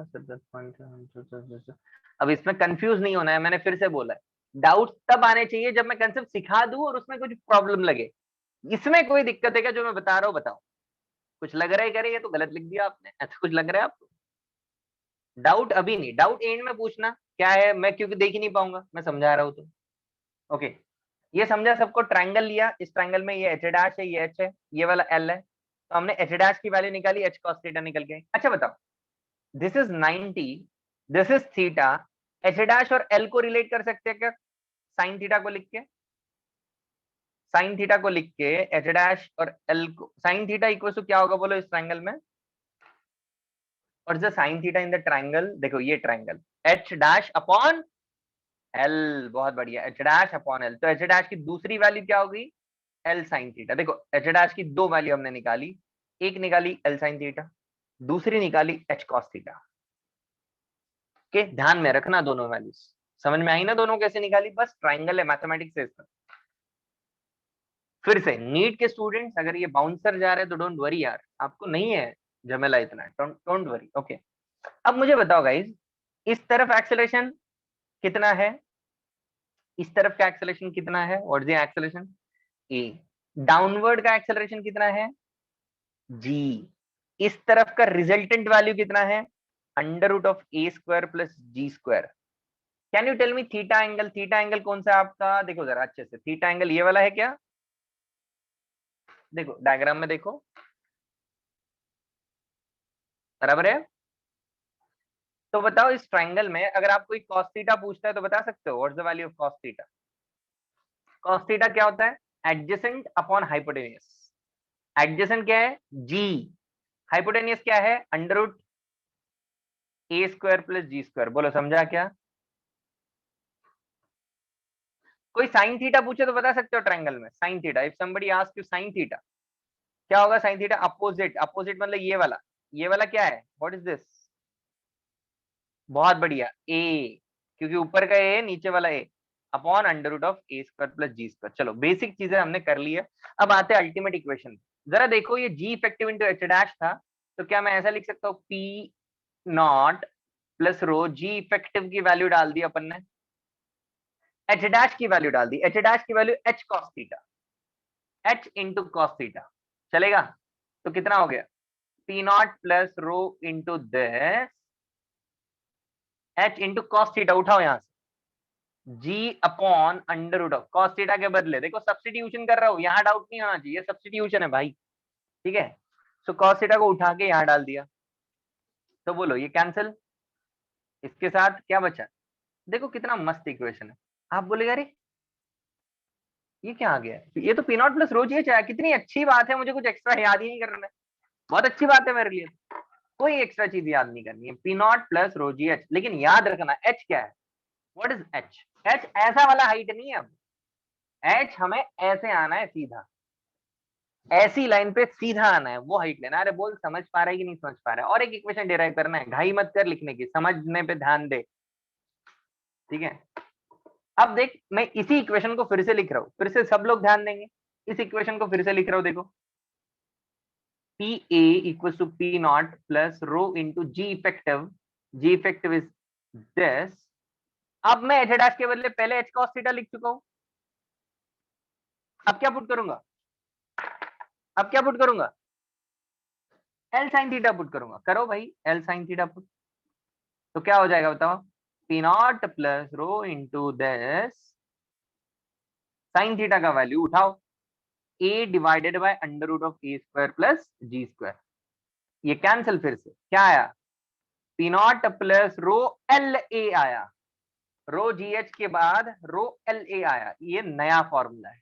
अब इसमें कंफ्यूज नहीं होना है, मैंने फिर से बोला है, डाउट तब आने चाहिए जब मैं कंसेप्ट सिखा दूं और उसमें कुछ प्रॉब्लम लगे। इसमें कोई दिक्कत है क्या जो मैं बता रहा हूँ? बताओ। कुछ लग रहा है करे, ये तो गलत लिख दिया आपने, ऐसा कुछ लग रहा है आपको? डाउट अभी नहीं, डाउट एंड में पूछना क्या है, मैं क्योंकि देख ही नहीं पाऊंगा, मैं समझा रहा हूँ तो। ओके, ये समझा सबको? ट्राइंगल लिया, इस ट्राइंगल में ये एच डैश है, ये एच है, ये वाला एल है, तो हमने एच डैश की वैल्यू निकाली, एच कॉस थीटा निकल गई। अच्छा बताओ, this is 90, this is theta, H dash और एल को रिलेट कर सकते हैं क्या साइन थीटा को लिख के? साइन थीटा को लिख के एच डैश और एल को, साइन थीटा इक्वल टू क्या होगा बोलो इस ट्राइंगल में? और जो sine theta in the triangle, देखो ये triangle H dash upon L, बहुत बढ़िया, एच डैश अपॉन एल। तो एच डैश की दूसरी वैल्यू क्या होगी? L sine theta. देखो एच डैश की दो वैल्यू हमने निकाली, एक निकाली एल साइन थीटा, दूसरी निकाली एच कॉस थीटा। के ध्यान में रखना दोनों वैल्यूज, समझ में आई ना दोनों कैसे निकाली? बस ट्राइंगल है, मैथमेटिक्स से इसका। फिर से नीट के स्टूडेंट्स अगर ये बाउंसर जा रहे हैं तो डोंट वरी यार, आपको नहीं है झमेला इतना, डोंट वरी। ओके, अब मुझे बताओ गाइज, इस तरफ एक्सेलरेशन कितना है, इस तरफ का एक्सेलरेशन कितना है, what is the acceleration? A. Downward का एक्सेलरेशन कितना है? जी। इस तरफ का रिजल्टेंट वैल्यू कितना है? Under root of A square plus ji square. Can you tell me theta angle, theta angle कौन सा आपका? देखो जरा अच्छे से, थीटा एंगल ये वाला है क्या? देखो डायग्राम में देखो, बराबर है। तो बताओ इस ट्राइंगल में अगर आप कोई cos थीटा पूछता है तो बता सकते हो what's the value of cos theta? cos theta क्या होता है? Adjacent upon hypotenuse. एडजेसेंट क्या है? जी। हाइपोटेनियस क्या है? अंडर रूट ए स्क्वायर प्लस जी स्क्वायर। बोलो समझा क्या? कोई साइन थीटा पूछे तो बता सकते हो ट्राइंगल में sine theta, if somebody ask you sine theta क्या होगा? साइन थीटा अपोजिट, अपोजिट मतलब ये वाला, ये वाला क्या है? What is this? बहुत बढ़िया, ए, क्योंकि ऊपर का ए नीचे वाला a, upon under root of A square plus ji square. चलो बेसिक चीजें हमने कर ली है, अब आते हैं अल्टीमेट इक्वेशन। जरा देखो ये g effective into h dash था, तो क्या मैं ऐसा लिख सकता हूँ P not plus rho, g effective की वैल्यू डाल दी अपन ने, एच डैश की वैल्यू डाल दी, एच डैश की value h cos theta, h into cos theta, चलेगा? तो कितना हो गया? P not plus rho into this h into cos theta, उठाओ यहां से, g upon under root of cos theta के बदले देखो सब्स्टिट्यूशन कर रहा हूं, यहां डाउट नहीं होना चाहिए, सब्स्टिट्यूशन है भाई, ठीक है? सो कॉस थीटा को उठा के यहां डाल दिया, तो बोलो ये कैंसिल, इसके साथ क्या बचा? देखो कितना मस्त इक्वेशन है। आप बोलेगा अरे ये क्या आ गया है? ये तो P not plus rho ji H है, कितनी अच्छी बात है, मुझे कुछ एक्स्ट्रा याद ही नहीं करना है, बहुत अच्छी बात है मेरे लिए, कोई एक्स्ट्रा चीज याद नहीं करनी है, P not plus rho ji H. लेकिन याद रखना एच क्या है, व्हाट इज एच? एच ऐसा वाला हाइट नहीं है, अब एच हमें ऐसे आना है सीधा, ऐसी लाइन पे सीधा आना है, वो हाइट लेना है। अरे बोल समझ पा रहा है कि नहीं समझ पा रहा है? और एक इक्वेशन डिराइव करना है, घाई मत कर लिखने की, समझने पे ध्यान दे, ठीक है? अब देख मैं इसी इक्वेशन को फिर से लिख रहा हूं, फिर से सब लोग ध्यान देंगे, इस इक्वेशन को फिर से लिख रहा हूं, देखो P A equal to P not plus rho into G effective, G effective is this. अब मैं एच डैश के बदले पहले एच कॉस थीटा लिख चुका हूं, अब क्या पुट करूंगा? अब क्या पुट करूंगा? एल साइन थीटा पुट करूंगा, करो भाई एल साइन थीटा पुट, तो क्या हो जाएगा बताओ? P not plus rho into this sine theta का वैल्यू उठाओ, a divided by under root of A square plus ji square, ये कैंसिल, फिर से क्या आया? P not plus rho L a आया, रो जी एच के बाद रो एल ए आया, ये नया फॉर्मूला है।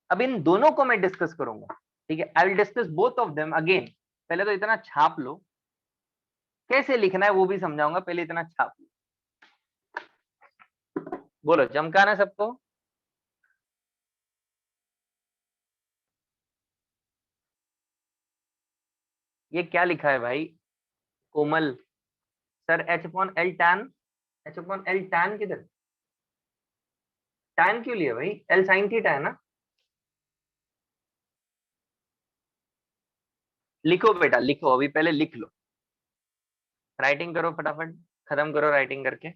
अब इन दोनों को मैं डिस्कस करूंगा, ठीक है? आई will discuss both of them again, पहले तो इतना छाप लो, कैसे लिखना है वो भी समझाऊंगा, पहले इतना छाप लो। बोलो चमकाना सबको। ये क्या लिखा है भाई? Komal sir, h upon L tan, h upon L tan किधर? टैन क्यों लिया भाई? एल साइन थीटा है ना। लिखो बेटा लिखो, अभी पहले लिख लो, राइटिंग करो फटाफट, खत्म करो राइटिंग करके।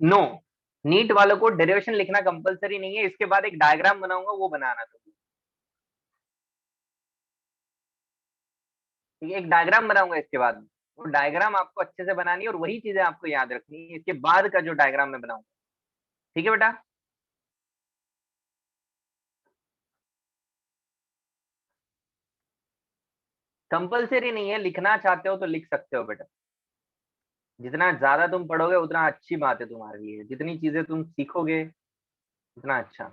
नो, नीट वालों को डेरिवेशन लिखना कंपलसरी नहीं है, इसके बाद एक डायग्राम बनाऊंगा वो बनाना तो। ठीक है, एक डायग्राम बनाऊंगा इसके बाद, वो डायग्राम आपको अच्छे से बनानी है और वही चीजें आपको याद रखनी है इसके बाद का जो डायग्राम मैं बनाऊंगा। ठीक है बेटा। कंपलसरी नहीं है, लिखना चाहते हो तो लिख सकते हो बेटा। जितना ज्यादा तुम पढ़ोगे उतना अच्छी बात है तुम्हारे लिए, जितनी चीजें तुम सीखोगे उतना अच्छा।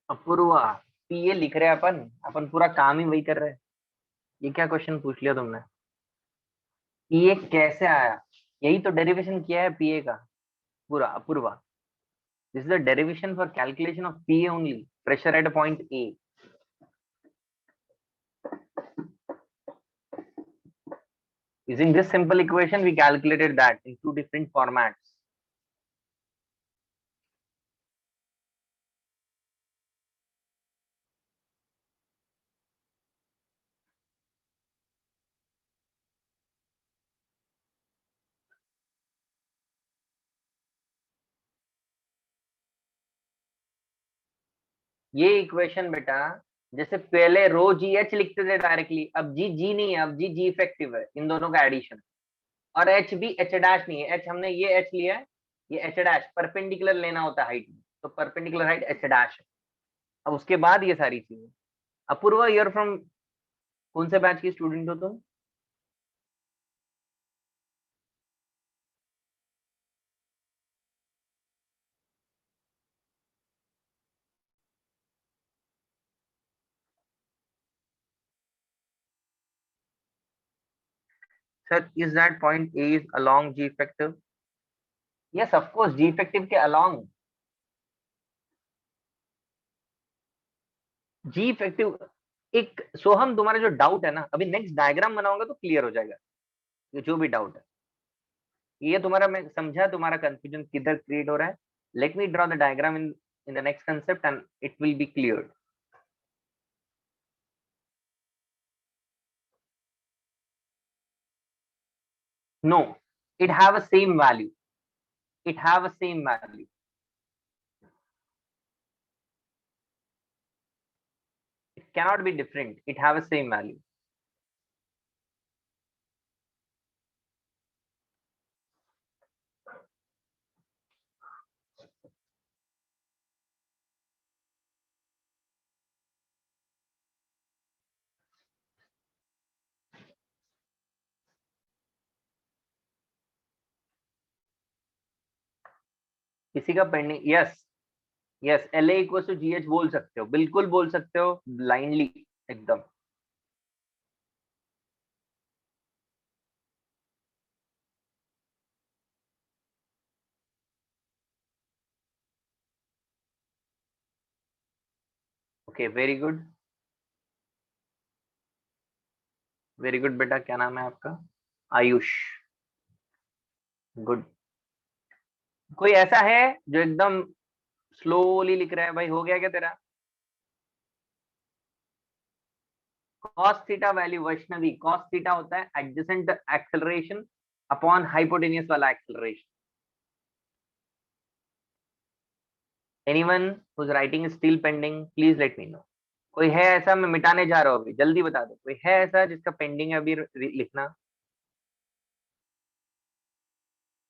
अपूर्वा, पीए लिख रहे हैं अपन, अपन पूरा काम ही वही कर रहे हैं। ये क्या क्वेश्चन पूछ लिया तुमने? पीए कैसे आया? यही तो डेरिवेशन किया है पीए का पूरा Apurva. This is the derivation for calculation of P A only, pressure at point A. Using this simple equation, we calculated that in two different formats. ये इक्वेशन बेटा, जैसे पहले रो जी एच लिखते थे डायरेक्टली, अब जी जी नहीं है, अब जी जी इफेक्टिव है, इन दोनों का एडिशन। और एच भी एच डैश नहीं है, एच हमने ये एच लिया है, ये एच डैश परपेंडिकुलर लेना होता है हाइट में, तो परपेंडिकुलर हाइट एच डैश है। अब उसके बाद ये सारी चीजें। अपूर्वा, यूर फ्रॉम कौन से बैच की स्टूडेंट हो तुम? Sir, is that point A is along G effective? Yes of course, G effective के अलोंग। जी इफेक्टिव एक सोहम, तुम्हारा जो डाउट है ना, अभी नेक्स्ट डायग्राम बनाऊंगा तो क्लियर हो जाएगा, ये जो भी डाउट है। ये तुम्हारा, मैं समझा तुम्हारा कंफ्यूजन किधर क्रिएट हो रहा है। Let me draw the diagram in the next concept and it will be clear. No, it have a same value, it have a same value, it cannot be different, it have a same value. किसी का pending, yes yes, L A equal to G H बोल सकते हो, बिल्कुल बोल सकते हो, ब्लाइंडली एकदम। Okay very good, very good बेटा, क्या नाम है आपका? आयुष, गुड। कोई ऐसा है जो एकदम स्लोली लिख रहा है? भाई हो गया क्या तेरा? cos theta value, Vaishnavi, cos theta होता है एडजेसेंट एक्सेलरेशन अपॉन हाइपोटेनियस वाला acceleration. Anyone who's writing is still pending, please let me know। कोई है ऐसा? मैं मिटाने जा रहा हूँ अभी, जल्दी बता दो, कोई है ऐसा जिसका पेंडिंग है अभी लिखना?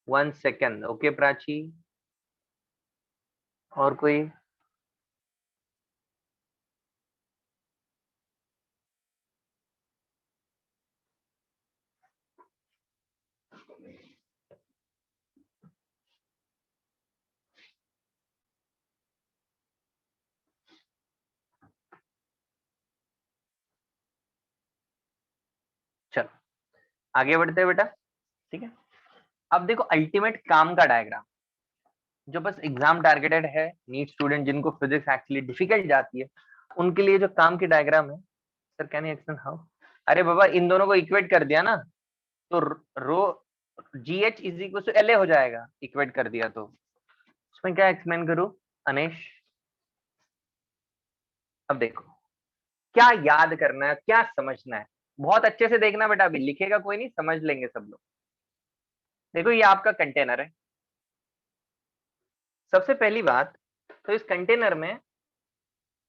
1 सेकेंड, ओके प्राची। और कोई? चलो आगे बढ़ते हैं बेटा, ठीक है। अब देखो अल्टीमेट काम का डायग्राम, जो बस एग्जाम टारगेटेड है, नीट स्टूडेंट जिनको फिजिक्स एक्चुअली डिफिकल्ट जाती है, उनके लिए जो काम की डायग्राम है। Sir can you explain how? अरे बाबा इन दोनों को इक्वेट कर दिया ना, तो rho ji h is equal to L a हो जाएगा, इक्वेट कर दिया तो। उसमें क्या एक्सप्लेन करूं अनेश? अब देखो क्या याद करना है, क्या समझना है, बहुत अच्छे से देखना बेटा, अभी लिखेगा कोई नहीं, समझ लेंगे सब लोग। देखो ये आपका कंटेनर है, सबसे पहली बात तो इस कंटेनर में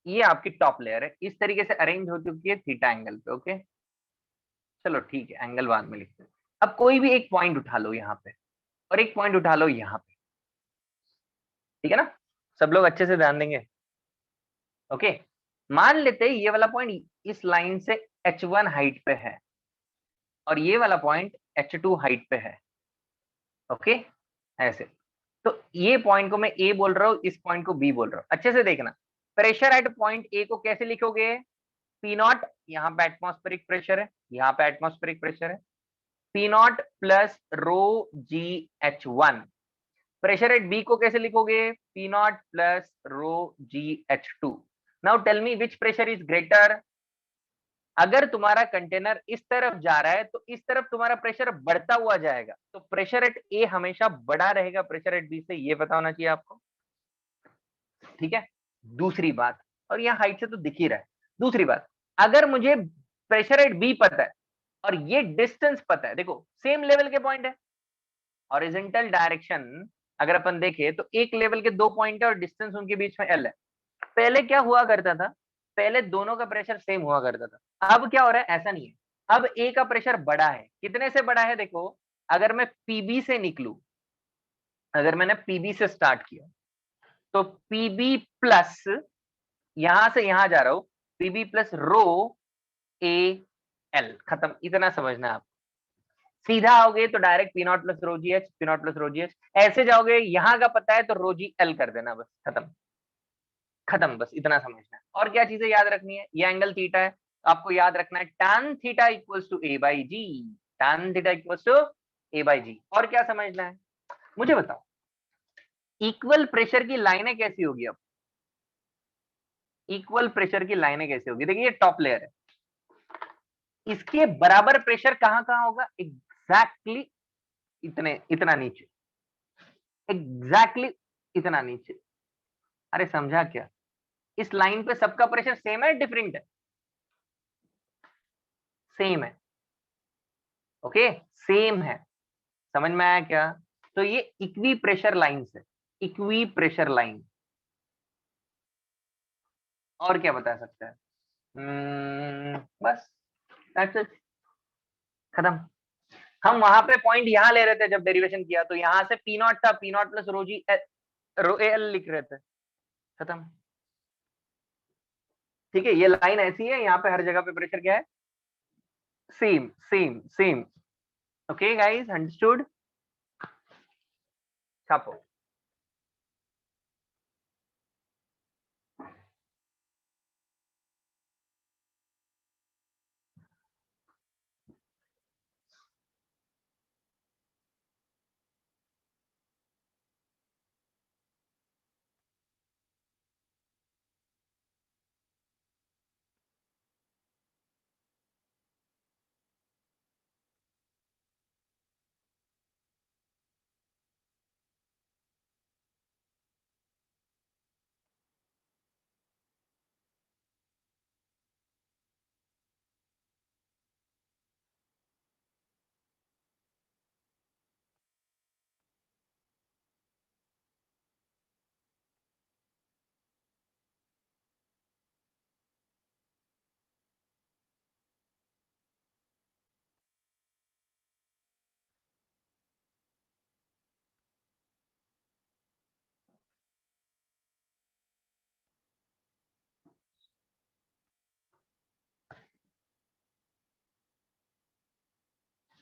ये आपकी टॉप लेयर है, इस तरीके से अरेंज हो चुकी है थीटा एंगल पे, ओके। चलो ठीक है, एंगल बाद में लिखते हैं। अब कोई भी एक पॉइंट उठा लो यहाँ पे, और एक पॉइंट उठा लो यहाँ पे, ठीक है ना? सब लोग अच्छे से ध्यान देंगे, ओके। मान लेते हैं ये वाला पॉइंट इस लाइन से h1 हाइट पे है, और ये वाला पॉइंट h2 हाइट पे है, ओके। ऐसे, तो ये पॉइंट को मैं ए बोल रहा हूँ, इस पॉइंट को बी बोल रहा हूँ। अच्छे से देखना, प्रेशर एट पॉइंट ए को कैसे लिखोगे? पी नॉट, यहाँ पे एटमॉस्फेरिक प्रेशर है, यहाँ पे एटमॉस्फेरिक प्रेशर है, P not plus rho ji H one. Pressure at B को कैसे लिखोगे? P not plus rho ji H two. Now tell me which pressure is greater? अगर तुम्हारा कंटेनर इस तरफ जा रहा है तो इस तरफ तुम्हारा प्रेशर बढ़ता हुआ जाएगा, तो प्रेशर एट ए हमेशा बड़ा रहेगा प्रेशर एट बी से, ये पता होना चाहिए आपको, ठीक है। दूसरी बात, और यहाँ हाइट से तो दिख ही रहा है, दूसरी बात, अगर मुझे प्रेशर एट बी पता है और ये डिस्टेंस पता है, देखो सेम लेवल के पॉइंट है, हॉरिजॉन्टल डायरेक्शन अगर अपन देखें तो एक लेवल के दो पॉइंट है और डिस्टेंस उनके बीच में एल है। पहले क्या हुआ करता था? पहले दोनों का प्रेशर सेम हुआ करता था, अब क्या हो रहा है? ऐसा नहीं है, अब ए का प्रेशर बड़ा है। कितने से बड़ा है? देखो, अगर मैं पीबी से निकलू, अगर मैंने पीबी से स्टार्ट किया, तो पीबी प्लस, यहां से यहां जा रहा हूं, P B plus rho A L, खत्म। इतना समझना है आप। सीधा आओगे तो direct P not plus rho ji H, P not plus rho ji H. ऐसे जाओगे, यहां का पता है तो रो जी एल कर देना, बस खत्म, खत्म, बस इतना समझना है। और क्या चीजें याद रखनी है? ये एंगल थीटा है, आपको याद रखना है tan theta equals to a by g, tan theta equals to a by g. और क्या समझना है मुझे बताओ? इक्वल प्रेशर की लाइनें कैसी होगी? अब इक्वल प्रेशर की लाइनें कैसी होगी? देखिए ये टॉप लेयर है, इसके बराबर प्रेशर कहां कहां होगा? एग्जैक्टली इतने, इतना नीचे, एग्जैक्टली इतना नीचे। अरे समझा क्या? इस लाइन पे सबका प्रेशर सेम है, डिफरेंट है? सेम है, ओके, सेम है। समझ में आया क्या? तो ये इक्वी प्रेशर लाइन से, इक्वी प्रेशर लाइन। और क्या बता सकते हैं? बस that's it, खत्म। हम वहां पे पॉइंट यहां ले रहे थे जब डेरिवेशन किया, तो यहां से पी नॉट था, P not plus rho G rho L लिख रहे थे, खत्म। ठीक है, ये लाइन ऐसी है, यहाँ पे हर जगह पे प्रेशर क्या है? Same same same. Okay guys, understood? छापो।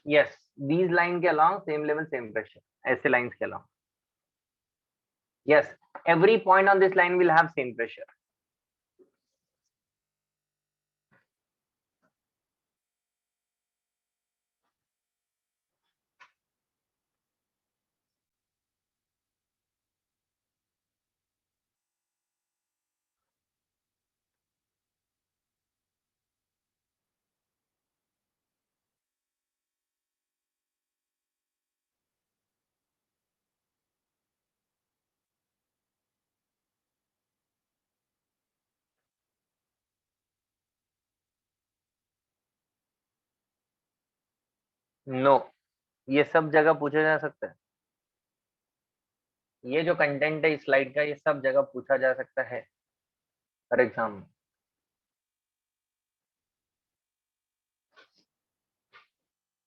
यस, दीज लाइन के along same level same pressure, ऐसे लाइंस के along. Yes, every point on this line will have same pressure. नो, ये सब जगह पूछा जा सकता है. ये जो कंटेंट है इस स्लाइड का, ये सब जगह पूछा जा सकता है हर एग्जाम में.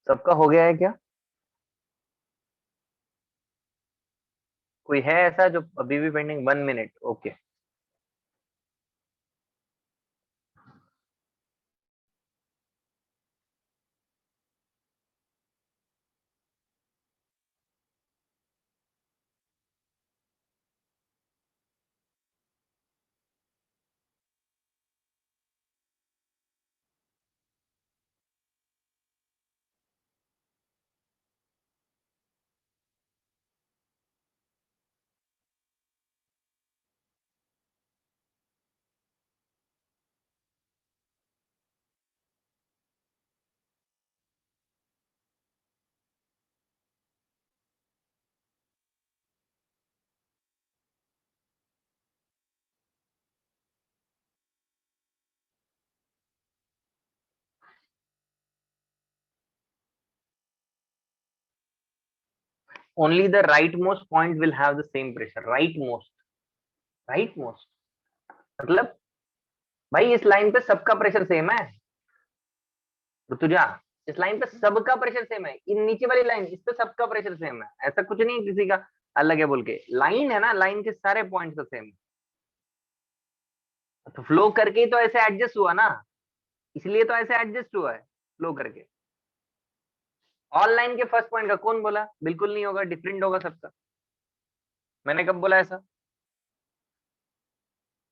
सबका हो गया है क्या? कोई है ऐसा जो अभी भी pending? 1 minute. Okay. Only the right most point will have the same pressure. Right most, right most मतलब भाई इस लाइन पे सबका प्रेशर सेम है. ऋतुजा, इस लाइन पे सबका प्रेशर सेम है. इन नीचे वाली लाइन, इस पे सबका प्रेशर सेम है. ऐसा कुछ नहीं है किसी का अलग है बोल के. लाइन है ना, लाइन के सारे पॉइंट्स का सेम. तो फ्लो करके ही तो ऐसे एडजस्ट हुआ ना, इसलिए तो ऐसे एडजस्ट हुआ है फ्लो करके. ऑल लाइन के फर्स्ट पॉइंट का कौन बोला? बिल्कुल नहीं होगा, डिफरेंट होगा सबका. मैंने कब बोला ऐसा?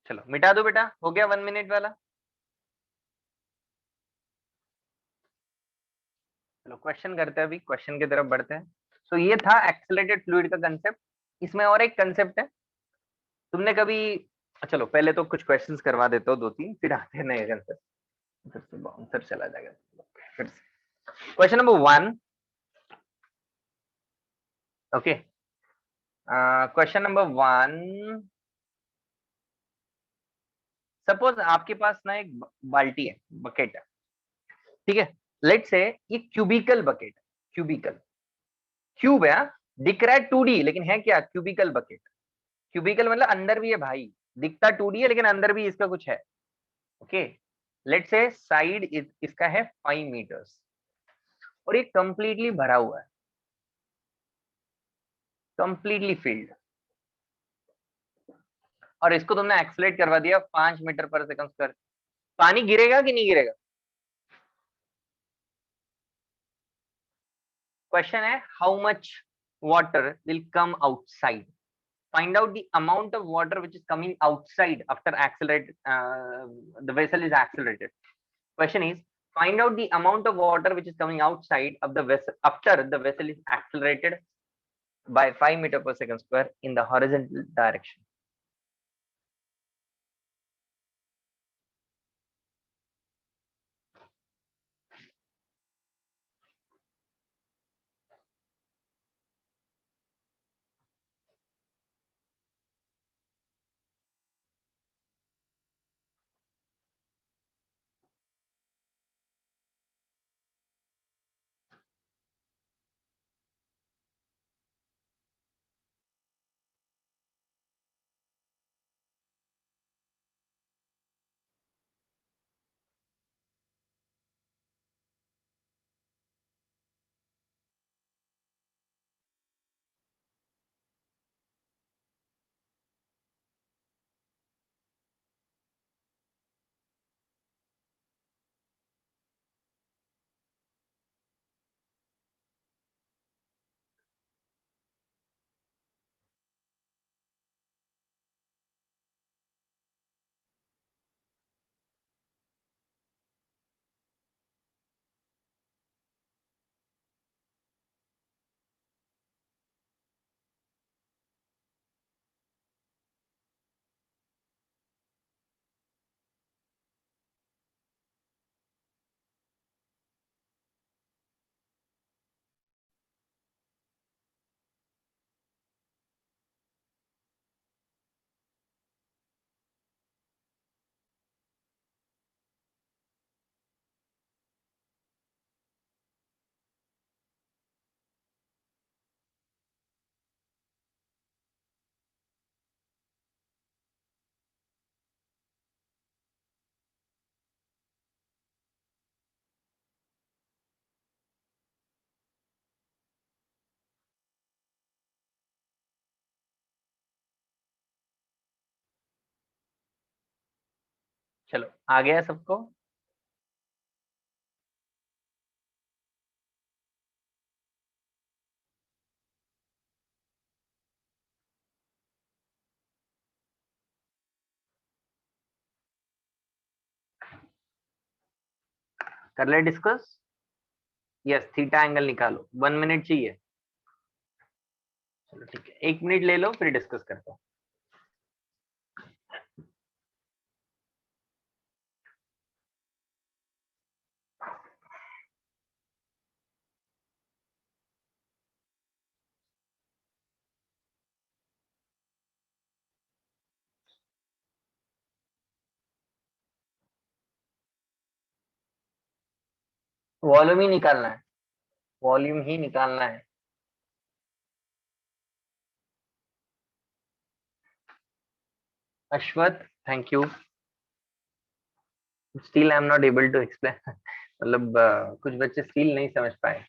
चलो मिटा दो बेटा, हो गया 1 मिनट वाला. चलो क्वेश्चन करते हैं, अभी क्वेश्चन की तरफ बढ़ते हैं. सो ये था एक्सेलरेटेड फ्लूइड का कंसेप्ट. इसमें और एक कंसेप्ट है. तुमने कभी, चलो पहले तो कुछ क्वेश्चंस करवा देता हूँ 2-3, फिर आते हैं नए कंसेप्ट. फिर से बाउंसर चला जाएगा फिर से. Question number 1. Okay, question number 1. Suppose आपके पास ना एक बाल्टी है, बकेट है. ठीक है, लेट से ये क्यूबिकल बकेट, क्यूबिकल, क्यूब है हाँ? दिख रहा है 2D, लेकिन है क्या? Cubicle bucket. क्यूबिकल मतलब अंदर भी है भाई. दिखता 2D है लेकिन अंदर भी इसका कुछ है. ओके, लेट से साइड इसका है 5 मीटर्स और ये कंप्लीटली भरा हुआ है, कंप्लीटली फिल्ड. और इसको तुमने एक्सलेट करवा दिया 5 मीटर पर सेकंड स्क्वायर. पानी गिरेगा कि नहीं गिरेगा? क्वेश्चन है how much water will come outside. Find out the amount of water which is coming outside after accelerate the vessel is accelerated. Question is, find out the amount of water which is coming outside of the vessel after the vessel is accelerated by 5 meter per second square in the horizontal direction. चलो आ गया सबको? कर ले डिस्कस। यस, थीटा एंगल निकालो, 1 मिनट चाहिए। चलो ठीक है, 1 मिनट ले लो, फिर डिस्कस करते हैं। वॉल्यूम ही निकालना है, वॉल्यूम ही निकालना है। Ashwath, thank you. Still I am not able to explain. मतलब कुछ बच्चे स्टिल नहीं समझ पाए।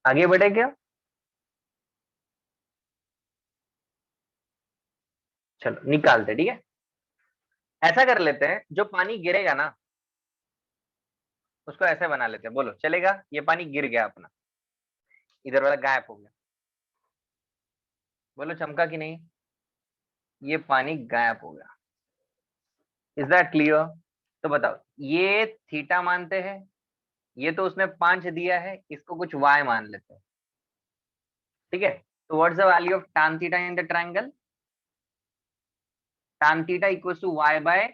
आगे बढ़े क्या? चलो निकालते, ठीक है। ऐसा कर लेते हैं, जो पानी गिरेगा ना उसको ऐसे बना लेते हैं। बोलो चलेगा? ये पानी गिर गया अपना, इधर वाला गायब हो गया। बोलो चमका कि नहीं? ये पानी गायब हो गया। Is that clear? तो बताओ, ये थीटा मानते हैं, ये तो उसने 5 दिया है, इसको कुछ वाई मान लेते हैं, ठीक है। तो what's the value of tan theta in the triangle? tan theta equals to y by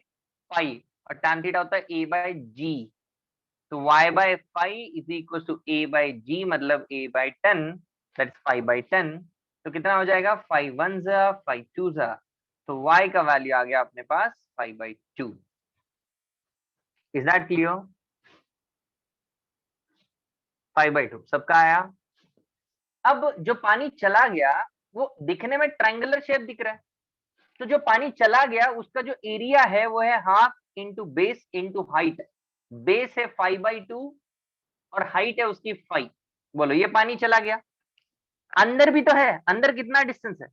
five, और tan थीटा होता है a बाय g। तो y by five is equal to a by g, मतलब a बाय 10, दैट्स 5/10। तो कितना हो जाएगा? 5 1 जा 5 2 जा, तो y का वैल्यू आ गया अपने पास 5/2। Is that clear? 5/2 सबका आया। अब जो पानी चला गया वो दिखने में ट्रायंगुलर शेप दिख रहा है, तो जो पानी चला गया उसका जो एरिया है वो है half into base into height. Base है 5/2 और हाइट है उसकी 5। बोलो ये पानी चला गया, अंदर भी तो है, अंदर कितना डिस्टेंस है?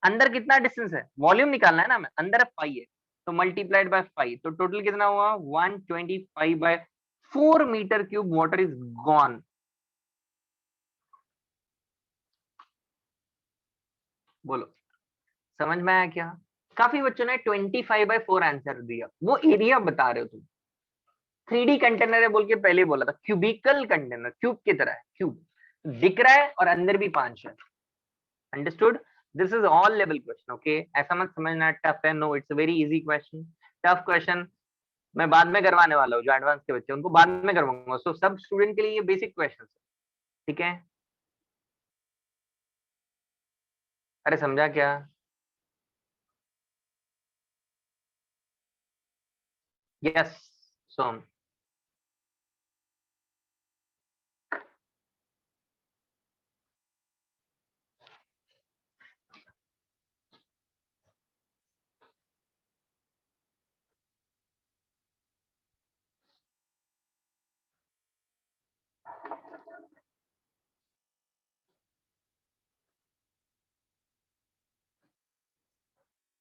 अंदर कितना डिस्टेंस है? वॉल्यूम निकालना है ना हमें, अंदर 5 है, तो मल्टीप्लाइड बाय 5, तो टोटल कितना हुआ? 125/4 metre cube water is gone. बोलो समझ में आया क्या? काफी बच्चों ने 25/4 आंसर दिया, वो एरिया बता रहे हो तुम। 3D कंटेनर है बोल के पहले ही बोला था, क्यूबिकल कंटेनर, क्यूब की तरह है, क्यूब दिख रहा है और अंदर भी 5 है। Understood? This is all level question, okay. ऐसा मत समझना टफ है, no, it's a very easy question. Tough question मैं बाद में करवाने वाला हूँ, जो एडवांस के बच्चे उनको बाद में करवाऊंगा, सो सब स्टूडेंट के लिए ये बेसिक क्वेश्चन है, ठीक है। अरे समझा क्या? यस सोम।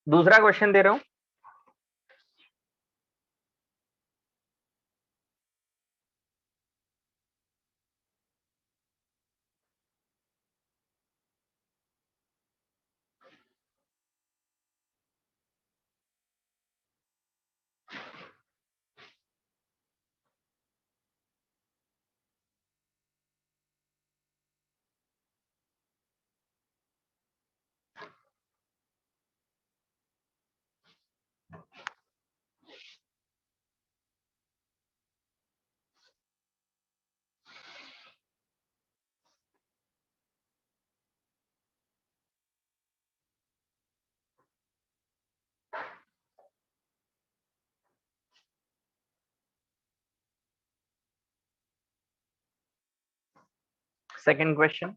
दूसरा क्वेश्चन दे रहा हूँ। Second question,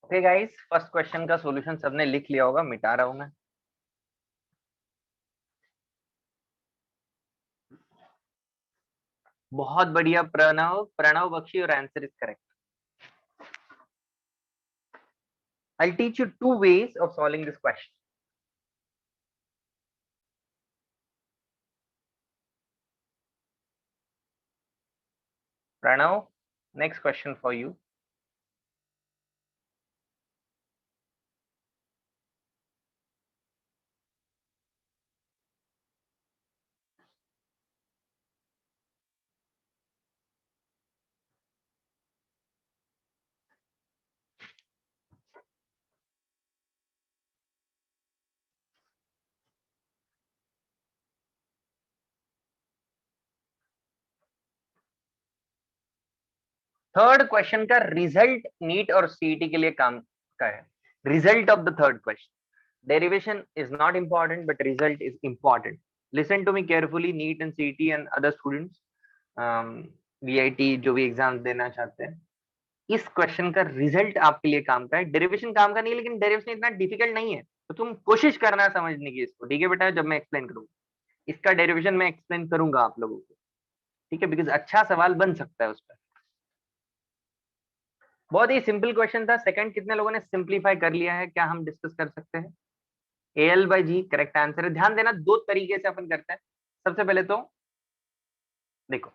okay guys, first question का सॉल्यूशन सबने लिख लिया होगा, मिटा रहा हूं मैं। बहुत बढ़िया प्रणव, प्रणव बख्शी, और answer is correct. I'll teach you two ways of solving this question. Pranav, next question for you. Third question का रिजल्ट नीट और सीईटी के लिए काम का है। Result of the third question, derivation is not important but result is important. Listen to me carefully, NEET and CET and other students, VIT जो भी एग्जाम देना चाहते हैं, इस क्वेश्चन का रिजल्ट आपके लिए काम का है। डेरिवेशन काम का नहीं है, लेकिन डेरिवेशन इतना डिफिकल्ट नहीं है, तो तुम कोशिश करना समझने की इसको, ठीक है बेटा? जब मैं एक्सप्लेन करूंगा इसका डेरिवेशन, मैं एक्सप्लेन करूंगा आप लोगों को, ठीक है? बिकॉज अच्छा सवाल बन सकता है उस पर। बहुत ही सिंपल क्वेश्चन था। सेकंड कितने लोगों ने सिंप्लीफाई कर लिया है, क्या हम डिस्कस कर सकते हैं? AL by G correct answer है। ध्यान देना, दो तरीके से अपन करते हैं। सबसे पहले तो देखो,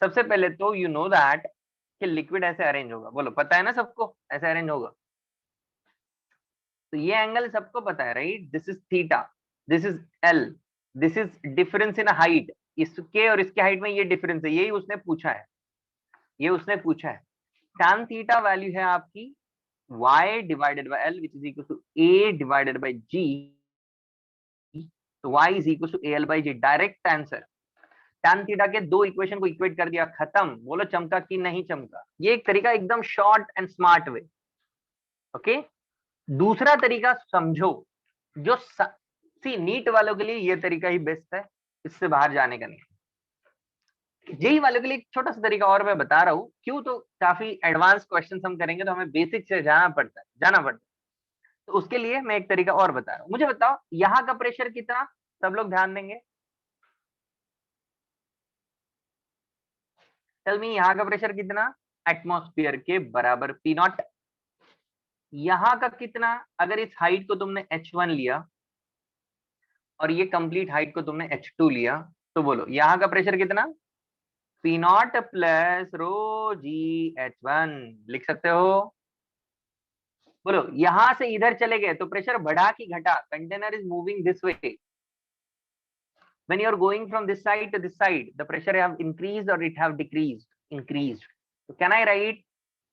सबसे पहले तो यू नो दैट कि लिक्विड ऐसे अरेंज होगा, बोलो पता है ना सबको, ऐसे अरेंज होगा। तो ये एंगल सबको पता है, right? This is theta, this is L, this is difference in height. इसके और इसके हाइट में ये डिफरेंस है, यही उसने पूछा है, ये उसने पूछा है। tan थीटा वैल्यू है आपकी y divided by L which is equal to A divided by G। तो y is equal to AL by G, direct answer. tan theta के दो इक्वेशन को इक्वेट कर दिया, खत्म। बोलो चमका कि नहीं चमका? ये एक तरीका एकदम short and smart way. Okay, दूसरा तरीका समझो, जो सी नीट वालों के लिए ये तरीका ही बेस्ट है, इससे बाहर जाने का नहीं। जेई वालों के लिए एक छोटा सा तरीका और मैं बता रहा हूँ, क्यों? तो काफी एडवांस क्वेश्चन हम करेंगे तो हमें बेसिक से जाना पड़ता है। तो उसके लिए मैं एक तरीका और बता रहा हूँ। मुझे बताओ यहाँ का प्रेशर कितना, सब लोग ध्यान देंगे। टेल मी, यहाँ का प्रेशर कितना? एटमॉस्फेयर के बराबर P0। यहाँ का कितना? अगर इस हाइट को तुमने H1 लिया और ये कंप्लीट हाइट को तुमने H2 लिया, तो बोलो यहाँ का प्रेशर कितना? P0 plus rho g H1। लिख सकते हो? बोलो यहां से इधर चले गए तो प्रेशर बढ़ा कि घटा? Container is moving this way, when you are going from this side to this side, the pressure have increased or it have increased. So can I write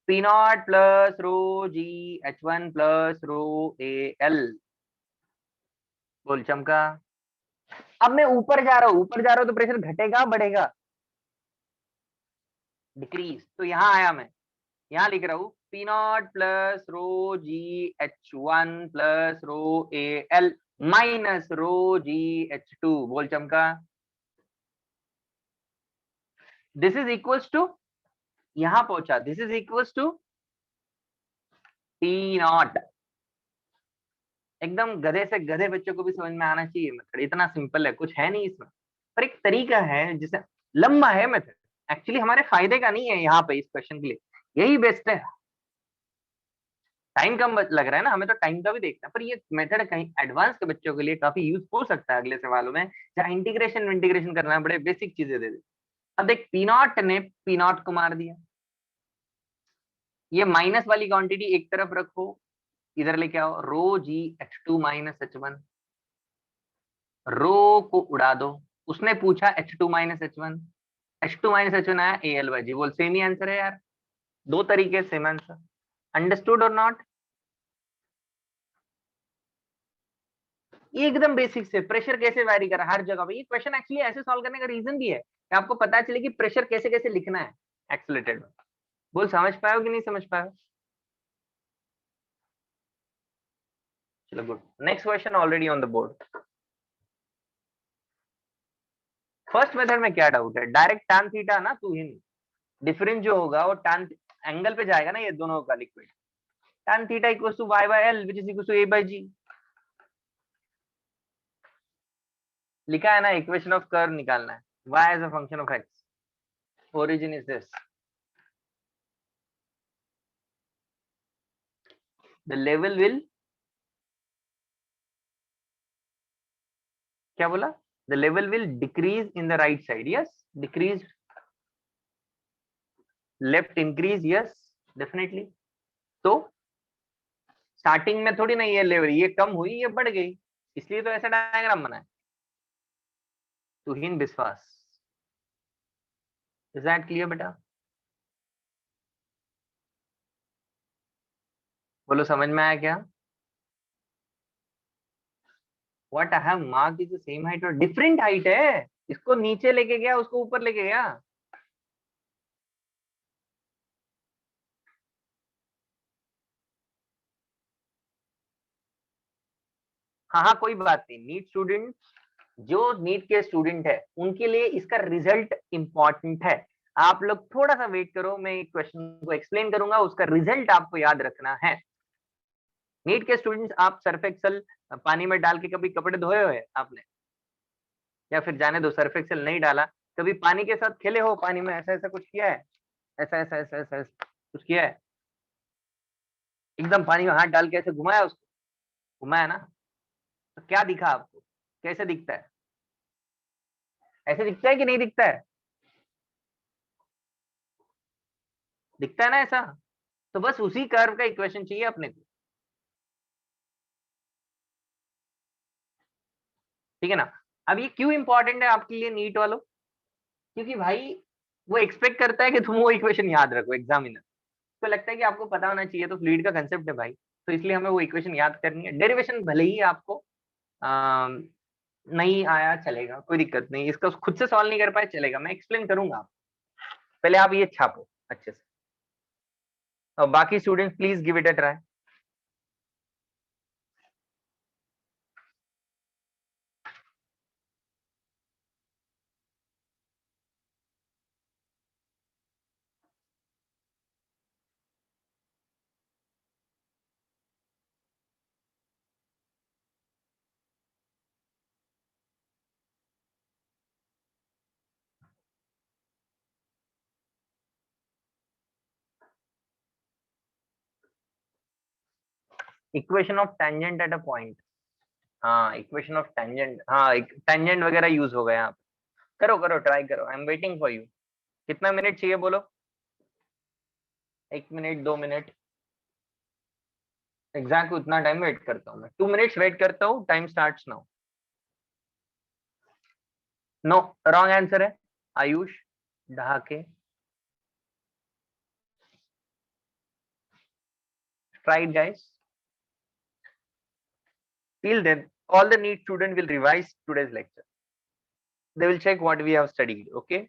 P naught plus rho G H1 plus rho AL? बोल चमका। अब मैं ऊपर जा रहा हूं, ऊपर जा रहा हूं तो प्रेशर घटेगा बढ़ेगा? डिक्रीज। तो यहां आया मैं, यहां लिख रहा हूं P naught plus rho g H1 plus rho AL minus rho g H2। बोल चमका। दिस इज इक्वल्स टू, यहां पहुंचा, this is equals to P0। एकदम गधे से गधे बच्चों को भी समझ में आना चाहिए मेथड, इतना सिंपल है, कुछ है नहीं इसमें। पर एक तरीका है जिसे, लंबा है मेथड, एक्चुअली हमारे फायदे का नहीं है यहाँ पे, इस क्वेश्चन के लिए यही बेस्ट है। टाइम कम लग रहा है ना हमें, तो टाइम का भी देखना है, पर ये मेथड कहीं एडवांस के बच्चों के लिए काफी यूज हो सकता है अगले सवालों में, जहाँ इंटीग्रेशन इंटीग्रेशन करना पड़े, बेसिक चीजें दे दे। अब देख, P0 ने P0 को मार दिया, ये माइनस वाली क्वांटिटी एक तरफ रखो, इधर लेके आओ रो जी H2 माइनस H1, रो को उड़ा दो। उसने पूछा H2 minus H1, H2 minus H1 आया AL बाई जी। बोल सेम ही आंसर है यार, दो तरीके सेम आंसर। अंडरस्टूड और नॉट? ये एकदम बेसिक से प्रेशर कैसे वैरी कर हर जगह पे। ये क्वेश्चन एक्चुअली ऐसे सॉल्व करने का रीजन भी है कि आपको पता चले कि प्रेशर कैसे कैसे लिखना है एक्सेलरेटेड में। बोल समझ पाए हो कि नहीं समझ पाए हो? चलो good, next question already on the board. First method में क्या डाउट है? डायरेक्ट tan थीटा ना, तू ही डिफरेंस जो होगा वो tan एंगल पे जाएगा ना, ये दोनों का liquid, tan theta equals to y by l, which is equals to a by g. लिखा है ना, इक्वेशन ऑफ कर्व निकालना है, y as a function of x, origin is this, the level will, क्या बोला, the level will decrease in the right side, yes, decrease, left increase, yes, definitely. तो स्टार्टिंग में थोड़ी ना ये लेवल ये कम हुई ये बढ़ गई, इसलिए तो ऐसा डायग्राम बना है। तुहिन विश्वास, इज दैट क्लियर बेटा? बोलो समझ में आया क्या? What I have marked is the same height और डिफरेंट हाइट है, इसको नीचे लेके गया उसको ऊपर लेके गया। हाँ हाँ कोई बात नहीं, नीट स्टूडेंट, जो नीट के स्टूडेंट है उनके लिए इसका रिजल्ट इंपॉर्टेंट है। आप लोग थोड़ा सा वेट करो, मैं एक क्वेश्चन को एक्सप्लेन करूंगा, उसका रिजल्ट आपको याद रखना है। नीट के स्टूडेंट्स, आप सर्फ एक्सेल पानी में डाल के कभी कपड़े धोए हुए आपने, या फिर जाने दो सर्फ एक्सेल नहीं डाला, कभी पानी के साथ खेले हो, पानी में ऐसा ऐसा कुछ किया है, ऐसा ऐसा ऐसा ऐसा, ऐसा कुछ किया है, एकदम पानी में हाथ डाल के ऐसे घुमाया उसको, घुमाया ना, तो क्या दिखा आपको, कैसे दिखता है? ऐसे दिखता है कि नहीं दिखता है? दिखता है ना ऐसा? तो बस उसी कर्व का इक्वेशन चाहिए अपने को, ठीक है ना? अब ये क्यों इंपॉर्टेंट है आपके लिए नीट वालों? क्योंकि भाई वो एक्सपेक्ट करता है कि तुम वो इक्वेशन याद रखो, एग्जामिनर तो लगता है कि आपको पता होना चाहिए, तो फ्लूइड का कंसेप्ट है भाई, तो इसलिए हमें वो इक्वेशन याद करनी है। डेरिवेशन भले ही आपको नहीं आया चलेगा, कोई दिक्कत नहीं, इसका खुद से सॉल्व नहीं कर पाए चलेगा, मैं एक्सप्लेन करूंगा आप, पहले आप ये छापो अच्छे से, और बाकी students please give it a try. 'Equation of tangent at a point', हाँ इक्वेशन ऑफ टेंजेंट, हाँ टेंजेंट वगैरह यूज होगा यहाँ पे, करो करो ट्राई करो, I am waiting for you. कितना मिनट चाहिए बोलो? 1 मिनट, 2 मिनट, एग्जैक्ट उतना टाइम वेट करता हूँ मैं, 2 मिनट्स वेट करता हूँ, time starts now. No, wrong answer है आयुष ढाके, try it guys, till then all the NEET student will revise today's lecture, they will check what we have studied, okay?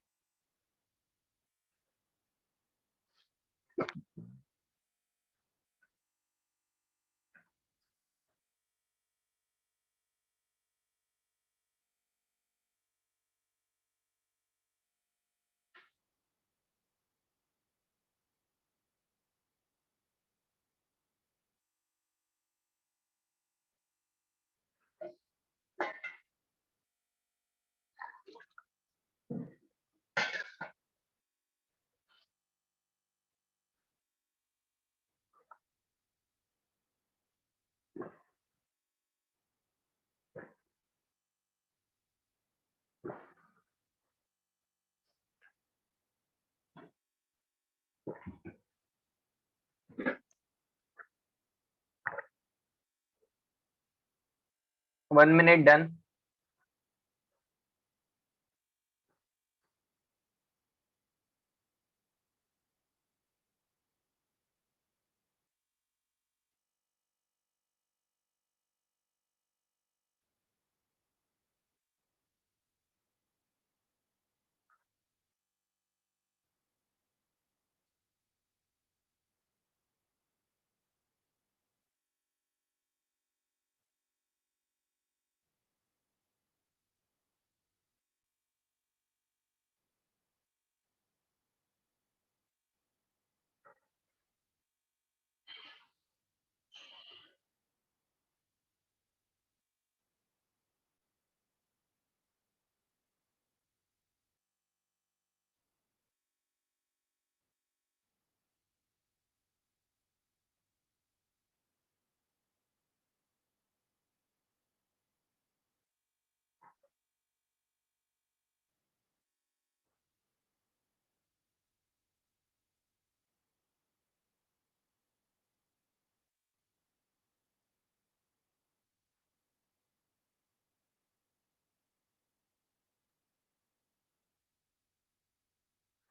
One minute done.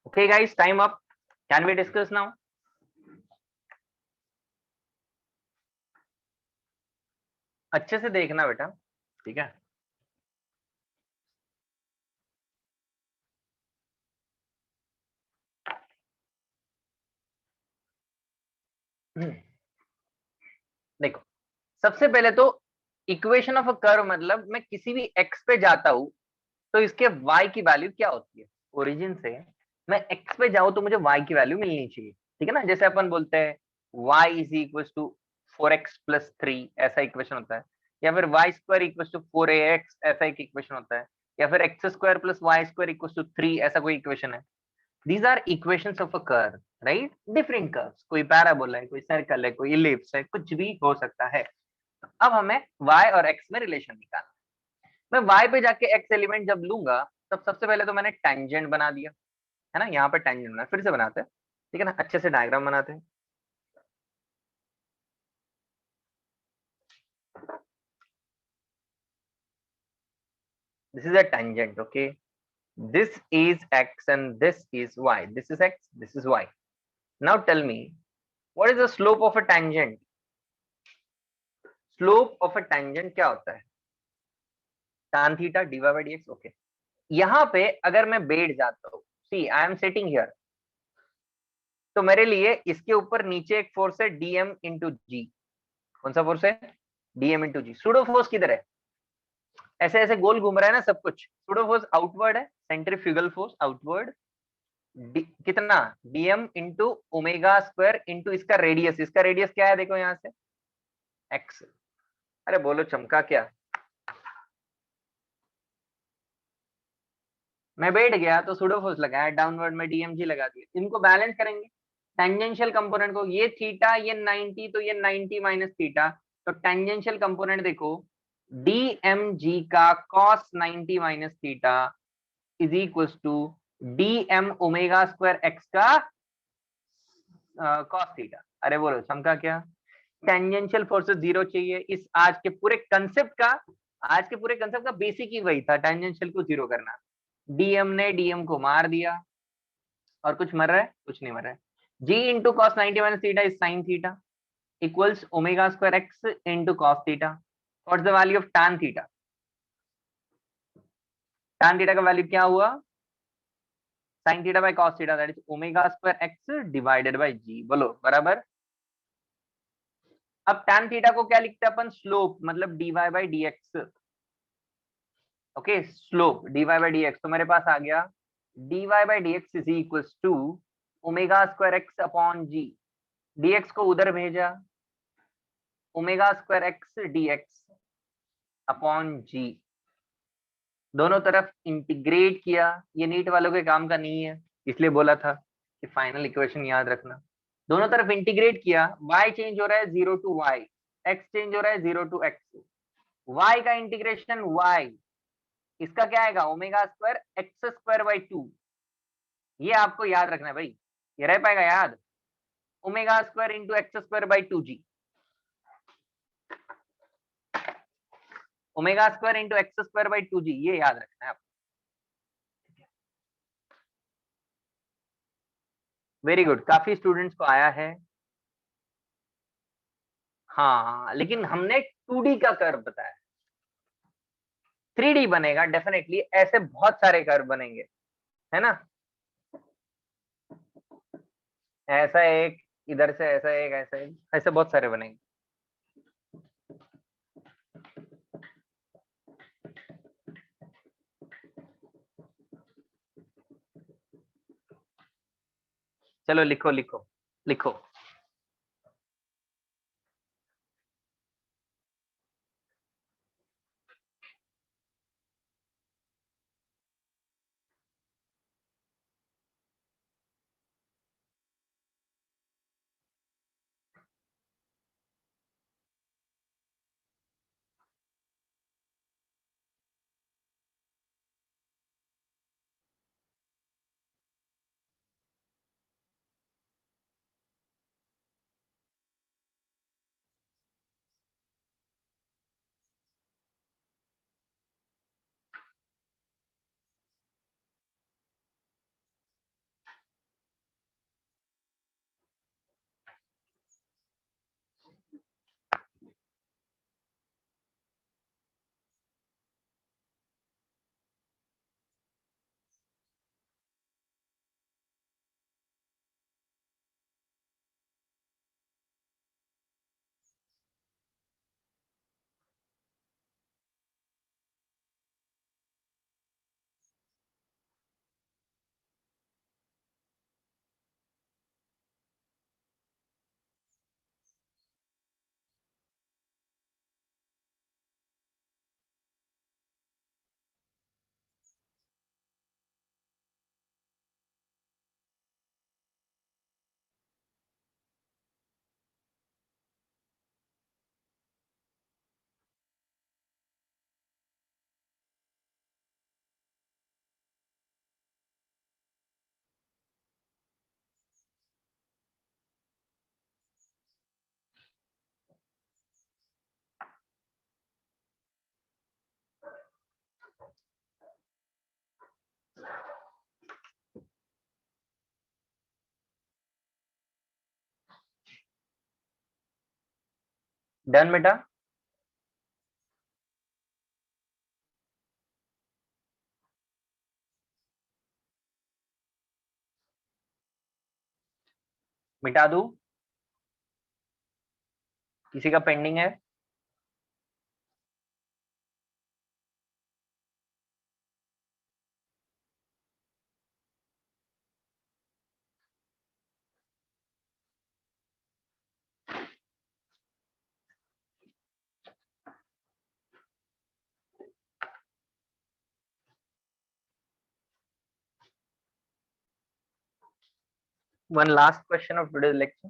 Okay guys, time up. Can we discuss now? अच्छे से देखना बेटा, ठीक है? देखो, सबसे पहले तो इक्वेशन ऑफ अ कर्व मतलब मैं किसी भी एक्स पे जाता हूं तो इसके वाई की वैल्यू क्या होती है। ओरिजिन से मैं एक्स पे जाऊं तो मुझे वाई की वैल्यू मिलनी चाहिए, ठीक है ना? जैसे अपन बोलते हैं Y is equal to 4x+3, ऐसा इक्वेशन होता है। या फिर Y square equal to 4ax, ऐसा एक इक्वेशन होता है। या फिर x² + y² इक्वल टू 3, ऐसा कोई इक्वेशन है। These are equations of a curve, right? Different curves, कोई पैराबोला है, कोई सर्कल है, कोई इलिप्स है, कुछ भी हो सकता है। अब हमें y और x में रिलेशन निकालना। मैं y पे जाके x एलिमेंट जब लूंगा तब सबसे पहले तो मैंने टेंजेंट बना दिया, है ना? यहाँ पे टेंजेंट बना, फिर से बनाते हैं, ठीक है ना? अच्छे से डायग्राम बनाते हैं। This is a tangent, okay? This is x and this is y. This is x, this is y. Now tell me, what is the slope of a tangent? Slope of a tangent क्या होता है? tan theta dy/dx, okay? यहाँ पे अगर मैं बैठ जाता हूँ, सी आई एम सिटिंग हियर, तो मेरे लिए इसके ऊपर नीचे एक फोर्स है dm/g। कौन सा फोर्स है? dm/g। सूडो फोर्स किधर है? ऐसे ऐसे गोल घूम रहा है ना सब कुछ। सूडो फोर्स आउटवर्ड है, सेंट्रीफ्यूगल फोर्स आउटवर्ड। कितना? dm/ओमेगा² इंटू इसका रेडियस। इसका रेडियस क्या है देखो यहाँ से, x। अरे बोलो, चमका क्या? मैं बैठ गया तो सूडो फोर्स लगाया, डाउनवर्ड में dmg लगा दिया। इनको बैलेंस करेंगे टेंजेंशियल कंपोनेंट को। ये थीटा, ये 90, तो ये 90 माइनस थीटा। तो टेंजेंशियल कंपोनेंट देखो, dmg का cos 90 minus theta is equal to dm/ओमेगा² x का cos थीटा। अरे बोलो, समझा क्या? टेंजेंशियल फोर्सेस जीरो चाहिए। इस आज के पूरे कंसेप्ट का बेसिक ही वही था, टेंजेंशियल को जीरो करना। डीएम ने डीएम को मार दिया, और कुछ मर रहा है? कुछ नहीं मर रहा है। g into cos 90 minus theta is sine theta equals ओमेगा² x into cos theta. What's the value of tan theta? tan theta का वैल्यू क्या हुआ? sin theta by cos theta, that is ओमेगा² x डिवाइडेड बाय g। बोलो बराबर। अब tan थीटा को क्या लिखते हैं अपन? स्लोप, मतलब dy by dx। Okay, slope dy by dx। तो मेरे पास आ गया dy by dx is equals to ओमेगा² x अपॉन g। dx को उधर भेजा, ओमेगा² x dx अपॉन g। दोनों तरफ इंटीग्रेट किया। ये नीट वालों के काम का नहीं है, इसलिए बोला था कि फाइनल इक्वेशन याद रखना। दोनों तरफ इंटीग्रेट किया, y चेंज हो रहा है 0 टू y, x चेंज हो रहा है 0 टू x। y का इंटीग्रेशन y, इसका क्या आएगा? ओमेगा² x² बाई 2। ये आपको याद रखना है भाई, ये रह पाएगा याद? ओमेगा² इंटू x²/2g। ओमेगा² इंटू x²/2g, ये याद रखना है आपको। वेरी गुड, काफी स्टूडेंट्स को आया है। हाँ, लेकिन हमने 2D का कर्व बताया, 3D बनेगा डेफिनेटली। ऐसे बहुत सारे कर्व बनेंगे, है ना? ऐसा एक, इधर से ऐसा एक, ऐसा एक, ऐसे बहुत सारे बनेंगे। चलो लिखो लिखो लिखो। डन बेटा। मिटा दूं? किसी का पेंडिंग है? One last question of today's lecture.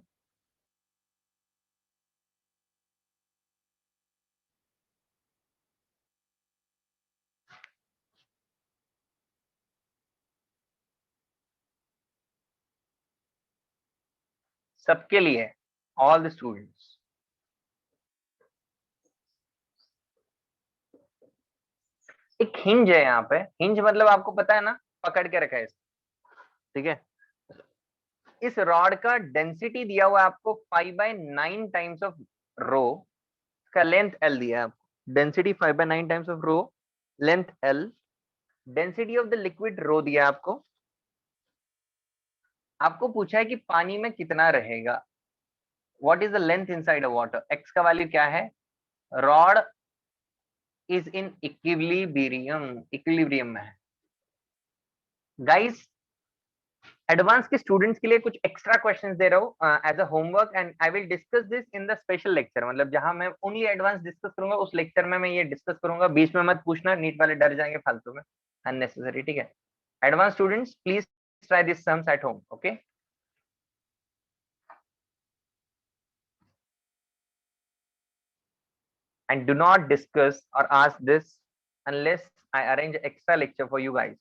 सबके लिए, ऑल द स्टूडेंट्स। एक हिंज है यहाँ पे, हिंज मतलब आपको पता है ना, पकड़ के रखा है इसको, ठीक है। इस रॉड का डेंसिटी दिया हुआ है आपको 5/9 टाइम्स ऑफ रो, का लेंथ एल दिया है आपको, density 5/9 times of rho, length L, density of the liquid rho दिया है आपको। आपको पूछा है कि पानी में कितना रहेगा, what is the length inside a water, x का वैल्यू क्या है, rod is in equilibrium, equilibrium में है। गाइस एडवांस के स्टूडेंट्स के लिए कुछ एक्स्ट्रा क्वेश्चंस दे रहा हूँ as a homework, and I will discuss this in the special lecture, मतलब जहां मैं ओनली एडवांस डिस्कस करूंगा उस लेक्चर में मैं ये डिस्कस करूंगा, बीच में मत पूछना, नीट वाले डर जाएंगे फालतू में, अननेसेसरी, ठीक है। Advance students please try this sums at home, okay. And do not discuss or ask this unless I arrange extra lecture for you guys.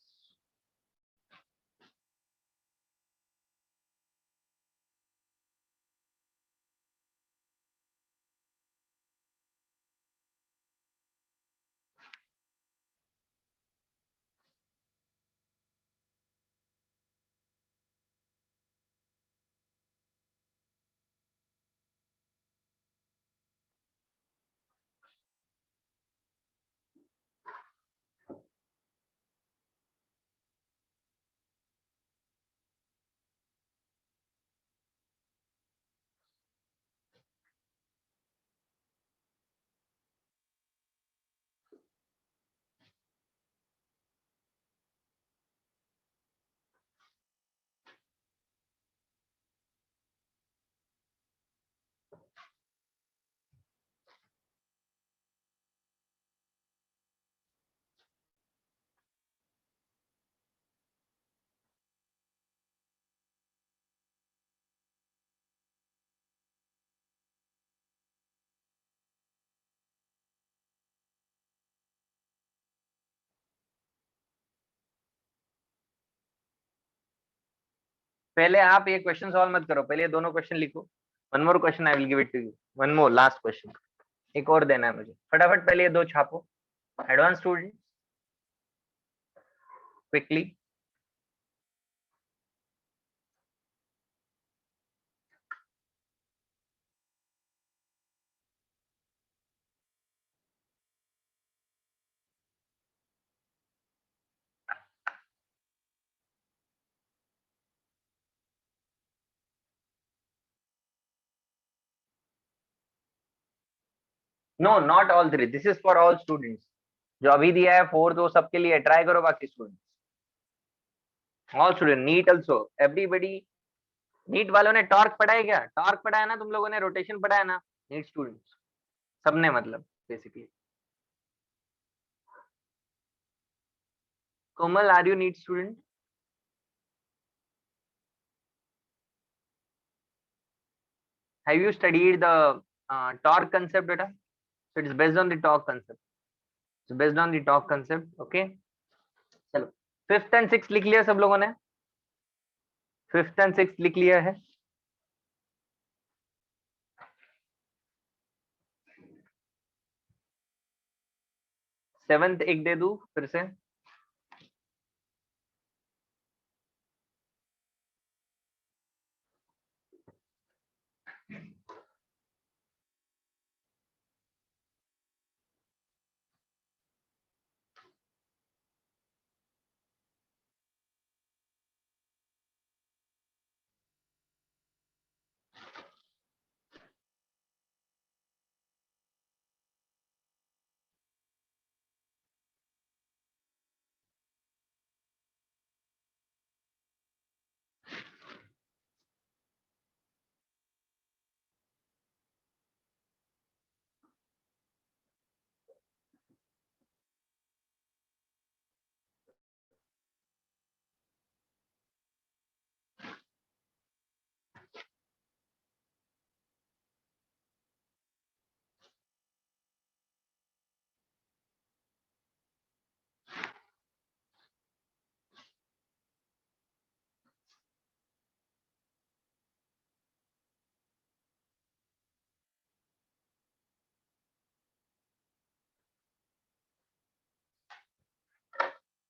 पहले आप ये क्वेश्चन सॉल्व मत करो, पहले ये दोनों क्वेश्चन लिखो। One more question I will give it to you, one more last question, एक और देना है मुझे, फटाफट पहले ये दो छापो। Advance student quickly. No not all three, this is for all students. जो अभी दिया है फोर्थ वो सबके लिए, ट्राई करो बाकी students, all student, NEET also, everybody. NEET वालों ने टॉर्क पढ़ा है क्या? टॉर्क पढ़ा है ना तुम लोगों ने, रोटेशन पढ़ा है ना, नीट स्टूडेंट्स सबने, मतलब basically. Komal are you NEET student? Have you studied the torque concept, beta? So it is based on the torque concept. So based on the torque concept, okay. चलो फिफ्थ एंड सिक्स लिख लिया सब लोगों ने? फिफ्थ एंड सिक्स लिख लिया है? सेवेंथ एक दे दूं फिर से?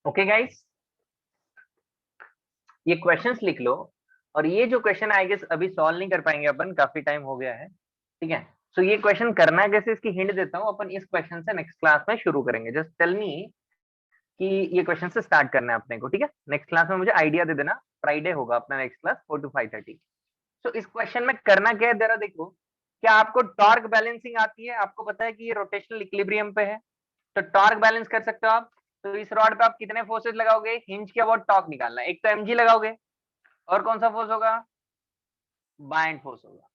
ओके गाइस, ये क्वेश्चंस लिख लो, और ये जो क्वेश्चन आई गेस अभी सॉल्व नहीं कर पाएंगे अपन, काफी टाइम हो गया है, ठीक है। सो ये क्वेश्चन करना कैसे, इसकी हिंट देता हूँ, अपन इस क्वेश्चन से नेक्स्ट क्लास में शुरू करेंगे। जस्ट टेल मी कि ये क्वेश्चन से स्टार्ट करना है अपने को, ठीक है। नेक्स्ट क्लास में मुझे आइडिया दे देना, फ्राइडे होगा अपना नेक्स्ट क्लास 4 to 5:30। तो इस क्वेश्चन में करना क्या है, जरा देखो, क्या आपको टॉर्क बैलेंसिंग आती है? आपको पता है कि ये रोटेशनल इक्विलिब्रियम पे है, तो टॉर्क बैलेंस कर सकते हो आप। तो इस रॉड पे आप कितने फोर्सेस लगाओगे, हिंज के अबाउट टॉर्क निकालना है। एक तो mg लगाओगे, और कौन सा फोर्स होगा, बाइंड फोर्स होगा।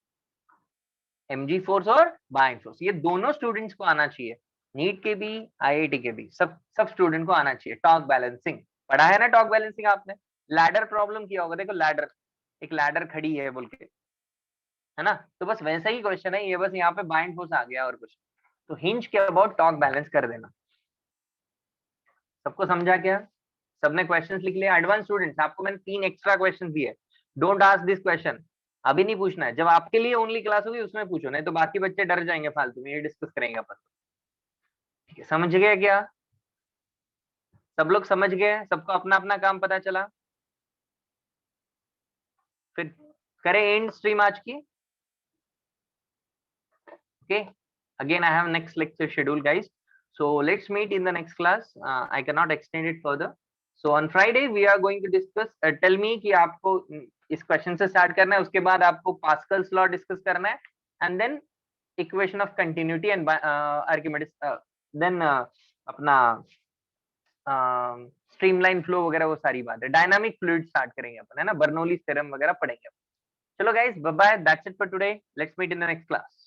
mg फोर्स और बाइंड फोर्स, ये दोनों स्टूडेंट्स को आना चाहिए, नीट के भी, आईआईटी के भी, सब स्टूडेंट को आना चाहिए। टॉर्क बैलेंसिंग पढ़ा है ना, टॉर्क बैलेंसिंग आपने लैडर प्रॉब्लम किया होगा, देखो लैडर, एक लैडर खड़ी है बोल के, है ना, तो बस वैसा ही क्वेश्चन है ये, बस यहाँ पे बाइंड फोर्स आ गया और कुछ। तो हिंज के अबाउट टॉर्क बैलेंस कर देना। सबको समझा क्या? सबने क्वेश्चंस लिख लिया? एडवांस स्टूडेंट्स, आपको मैंने 3 एक्स्ट्रा क्वेश्चन दिए, डोंट आस्क दिस क्वेश्चन, अभी नहीं पूछना है। जब आपके लिए ओनली क्लास होगी उसमें पूछो, नहीं तो बाकी बच्चे डर जाएंगे फालतू में, ये डिस्कस करेंगे अपन। ठीक है, समझ गए क्या? सब लोग समझ गए, सबको अपना अपना काम पता चला? फिर करें एंड स्ट्रीम आज की। Okay, again I have next lecture schedule guys, so let's meet in the next class. I cannot extend it further, so on Friday we are going to discuss, tell me कि आपको इस क्वेश्चन से स्टार्ट करना है, उसके बाद आपको पास्कल्स लॉ डिस्कस करना है, and then equation of continuity and Archimedes, then अपना स्ट्रीमलाइन फ्लो वगैरह, वो सारी बात है। डायनामिक फ्लूइड स्टार्ट करेंगे अपन, है ना, बर्नौलीज थ्योरम वगैरह पढ़ेंगे। चलो guys, bye bye, that's it for today, let's meet in the next class.